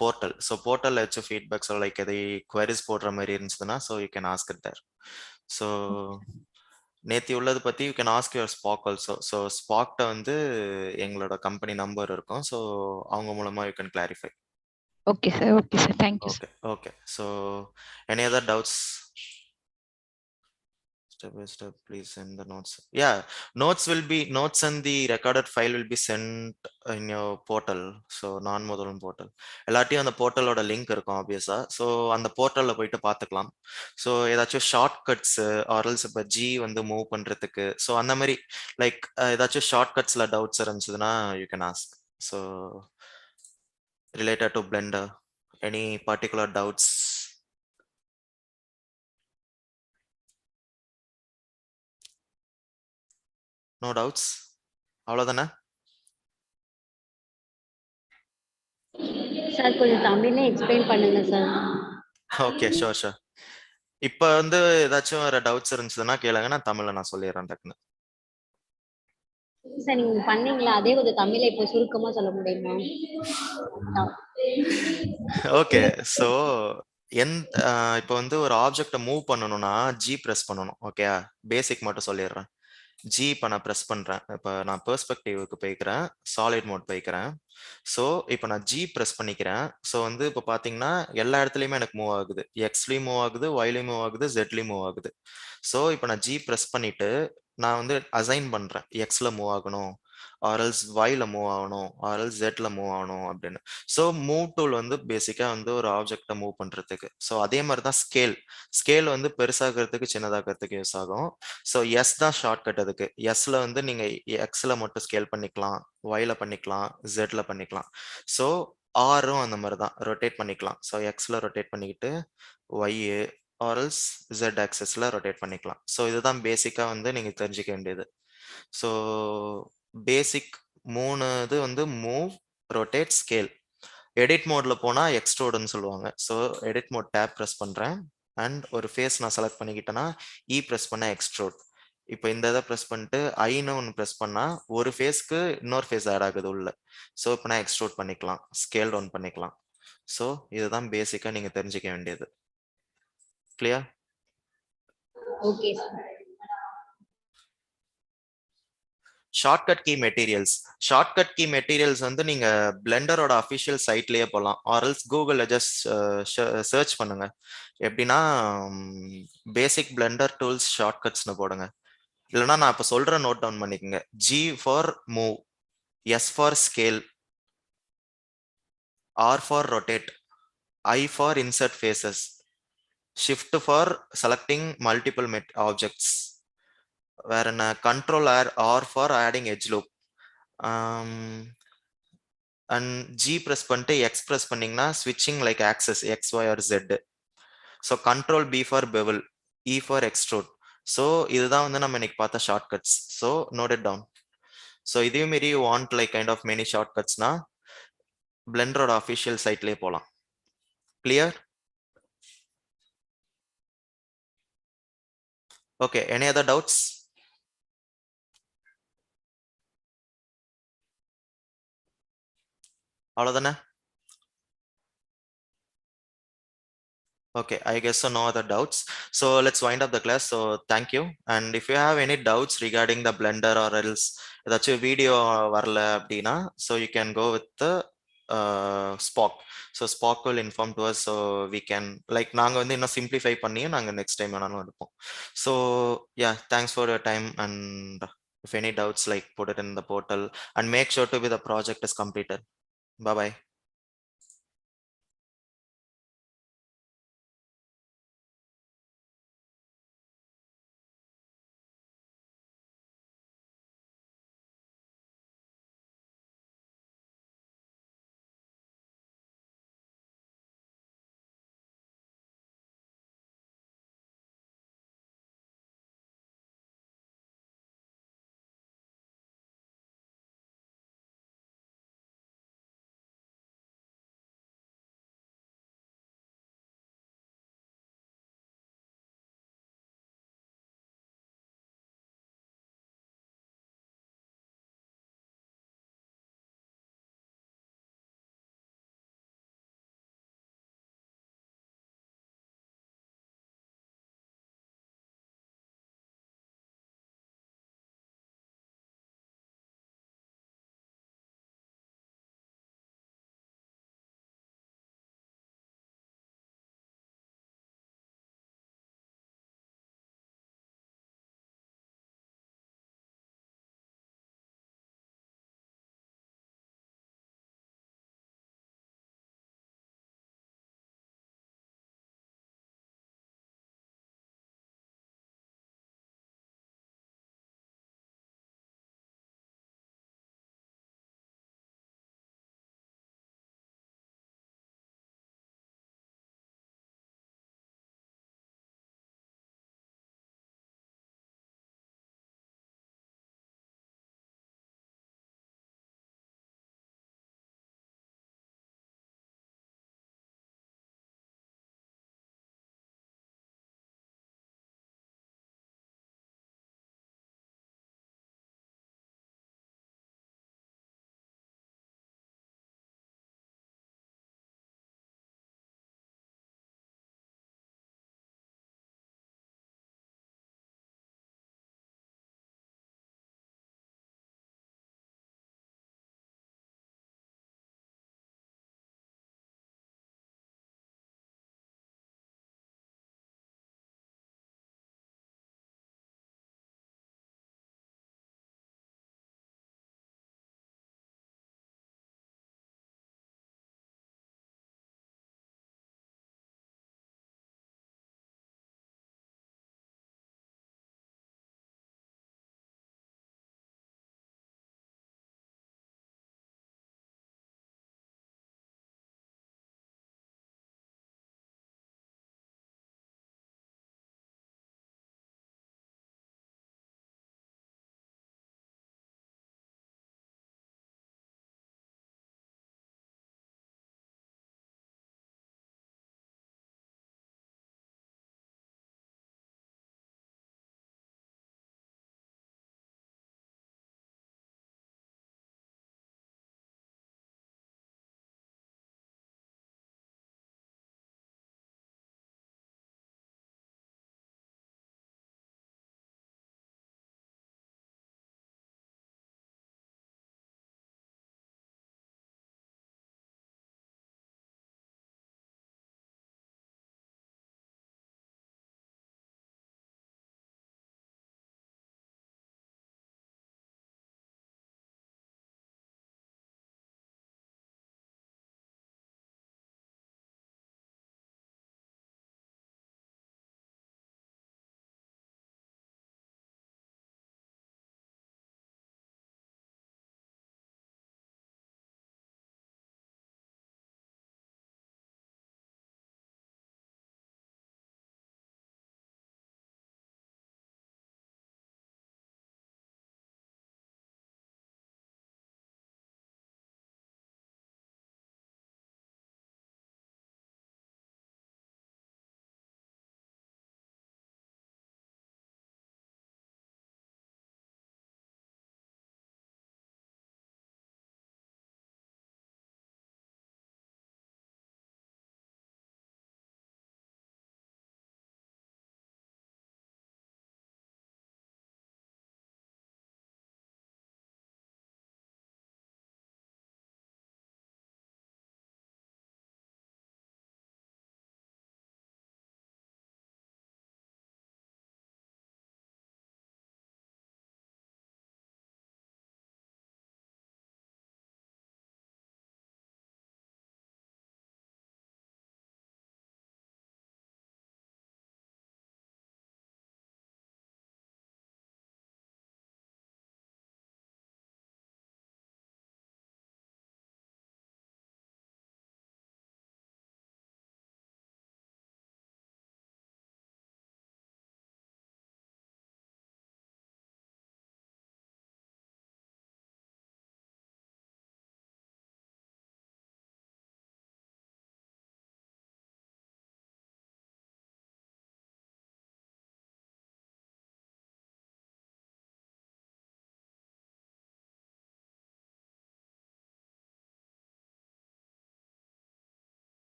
Speaker 2: portal. So portal வச்சு feedbacks or like எதை queries போடுற மாதிரி இருந்துச்சுன்னா so you can ask it there. So நேத்தி உள்ளது பத்தி you can ask your Spock also. So Spock வந்து எங்களோட கம்பெனி நம்பர் இருக்கும். So அவங்க மூலமா you can clarify.
Speaker 4: Okay sir. Okay sir. Thank you.
Speaker 2: Okay. Okay. So any other doubts? Step by step, please send the notes. Yeah, notes and the recorded file will be sent in your portal. So non-Moodle portal. எல்லாத்தையும் அந்த போர்ட்டலோட link இருக்கும் ஆப்வியஸா. So அந்த போர்ட்டல்ல போயிட்டு பார்த்துக்கலாம். So ஏதாச்சும் short cuts ஆர்எல்ஸ் இப்போ G வந்து மூவ் பண்றதுக்கு ஸோ அந்த மாதிரி லைக் ஏதாச்சும் ஷார்ட் கட்ஸ்ல டவுட்ஸ் இருந்துச்சுன்னா you can ask. So related to blender any particular doubts? No doubts? அவ்வளோதானே?
Speaker 5: சார் கொஞ்சம் தமிழ்ல எக்ஸ்பிளைன் பண்ணுங்க சார்.
Speaker 2: Okay, sure sure. இப்போ வந்து ஏதாச்சும் வேற டவுட்ஸ் இருந்துச்சுன்னா கேளுங்க, நான் தமிழ்ல நான் சொல்லிடுறேன் டக்குன்னு.
Speaker 5: சார் நீங்க பண்ணீங்களா அதே கொஞ்சம் தமிழ்ல இப்போ சுருக்கமா சொல்ல முடியுமா?
Speaker 2: ஓகே, ஸோ இப்போ வந்து ஒரு ஆப்ஜெக்டை மூவ் பண்ணணும்னா ஜி ப்ரெஸ் பண்ணணும். ஓகே, பேசிக் மட்டும் சொல்லிடுறேன். ஜி இப்போ நான் ப்ரெஸ் பண்ணுறேன். இப்போ நான் பெர்ஸ்பெக்டிவ்க்கு போய்க்கிறேன், சாலிட் மோட் போய்க்கிறேன். ஸோ இப்போ நான் ஜி ப்ரெஸ் பண்ணிக்கிறேன். ஸோ வந்து இப்போ பார்த்தீங்கன்னா எல்லா இடத்துலையுமே எனக்கு மூவ் ஆகுது. எக்ஸ்லையும் மூவ் ஆகுது, ஒய்லையும் மூவ் ஆகுது, ஜெட்லையும் மூவ் ஆகுது. ஸோ இப்போ நான் ஜி ப்ரெஸ் பண்ணிட்டு நான் வந்து அசைன் பண்ணுறேன், எக்ஸில் மூவ் ஆகணும், ஆர்எல்ஸ் ஒய்ல மூவ் ஆகணும், ஆர்எல்ஸ் ஜெட்ல மூவ் ஆகணும் அப்படின்னு. ஸோ மூவ் டூல் வந்து பேசிக்காக வந்து ஒரு ஆப்ஜெக்டை மூவ் பண்ணுறதுக்கு. ஸோ அதே மாதிரி தான் ஸ்கேல் வந்து பெருசாகிறதுக்கு சின்னதாகிறதுக்கு யூஸ் ஆகும். ஸோ எஸ் தான் ஷார்ட்கட். அதுக்கு எஸ்ல வந்து நீங்கள் எக்ஸில் மட்டும் ஸ்கேல் பண்ணிக்கலாம், ஒய்ல பண்ணிக்கலாம், ஜெட்ல பண்ணிக்கலாம். ஸோ ஆரும் அந்த மாதிரி தான் ரொட்டேட் பண்ணிக்கலாம். ஸோ எக்ஸில் ரொட்டேட் பண்ணிக்கிட்டு ஒய் ஆர்எல்ஸ் Z ஆக்சஸில் ரொட்டேட் பண்ணிக்கலாம். ஸோ இதுதான் பேசிக்காக வந்து நீங்கள் தெரிஞ்சுக்க வேண்டியது. ஸோ பேசிக் 3 இது வந்து மூவ், ரொட்டேட், ஸ்கேல். எடிட் மோடில் போனால் எக்ஸ்ட்ரோடுன்னு சொல்லுவாங்க. So edit mode tab press பண்ணுறேன் அண்ட் ஒரு ஃபேஸ் நான் செலக்ட் பண்ணிக்கிட்டேன்னா ப்ரெஸ் பண்ண எக்ஸ்ட்ரோட். இப்போ இந்த இதை ப்ரெஸ் பண்ணிட்டு ஐன்னு ஒன்று ப்ரெஸ் பண்ணால் ஒரு ஃபேஸ்க்கு இன்னொரு ஃபேஸ் ஆட் ஆகுது உள்ள. ஸோ இப்போ நான் எக்ஸ்ட்ரோட் பண்ணிக்கலாம், ஸ்கேல் டவுன் பண்ணிக்கலாம். ஸோ இதுதான் பேசிக்காக நீங்கள் தெரிஞ்சுக்க வேண்டியது. Clear?
Speaker 5: Okay sir.
Speaker 2: Shortcut key materials. Shortcut key materials வந்து நீங்க பிளெண்டரோட அஃபிஷியல் சைட்லயே போகலாம், ஆர்எல்ஸ் கூகுள்ல ஜஸ்ட் சர்ச் பண்ணுங்க. எப்படின்னா பேசிக் பிளெண்டர் டூல்ஸ் ஷார்ட்கட்ஸ்னு போடுங்க. இல்லைன்னா நான் இப்போ சொல்ற நோட் டவுன் பண்ணிக்கோங்க. G for move, S for scale, R for rotate, I for insert faces, Shift for selecting multiple objects, வேற என்ன control R for adding edge loop, and G press பண்ணிட்டு X press பண்ணீங்கன்னா ஸ்விட்சிங் like axis X, Y or Z. So control B for bevel, E for extrude. So இதுதான் வந்து நம்ம இன்னைக்கு பார்த்த shortcuts. So note it down. So இதே மாரி you want like kind of many ஷார்ட்கட்ஸ்னா பிளெண்டரோட அஃபிஷியல் சைட்லேயே போகலாம். Clear? Okay, any other doubts? அவ்வளோதானே? Okay, I guess so no other doubts. So let's wind up the class. So thank you. And if you have any doubts regarding the Blender or else ஏதாச்சும் video வரல அப்படின்னா, so you can go with the Spock. So Spock will inform to us, so we can like நாங்க வந்து இன்னும் simplify பண்ணி நாங்க next time வேணாலும் எடுப்போம். So yeah, thanks for your time, and if any doubts, like put it in the portal and make sure to be the project is completed. Bye bye.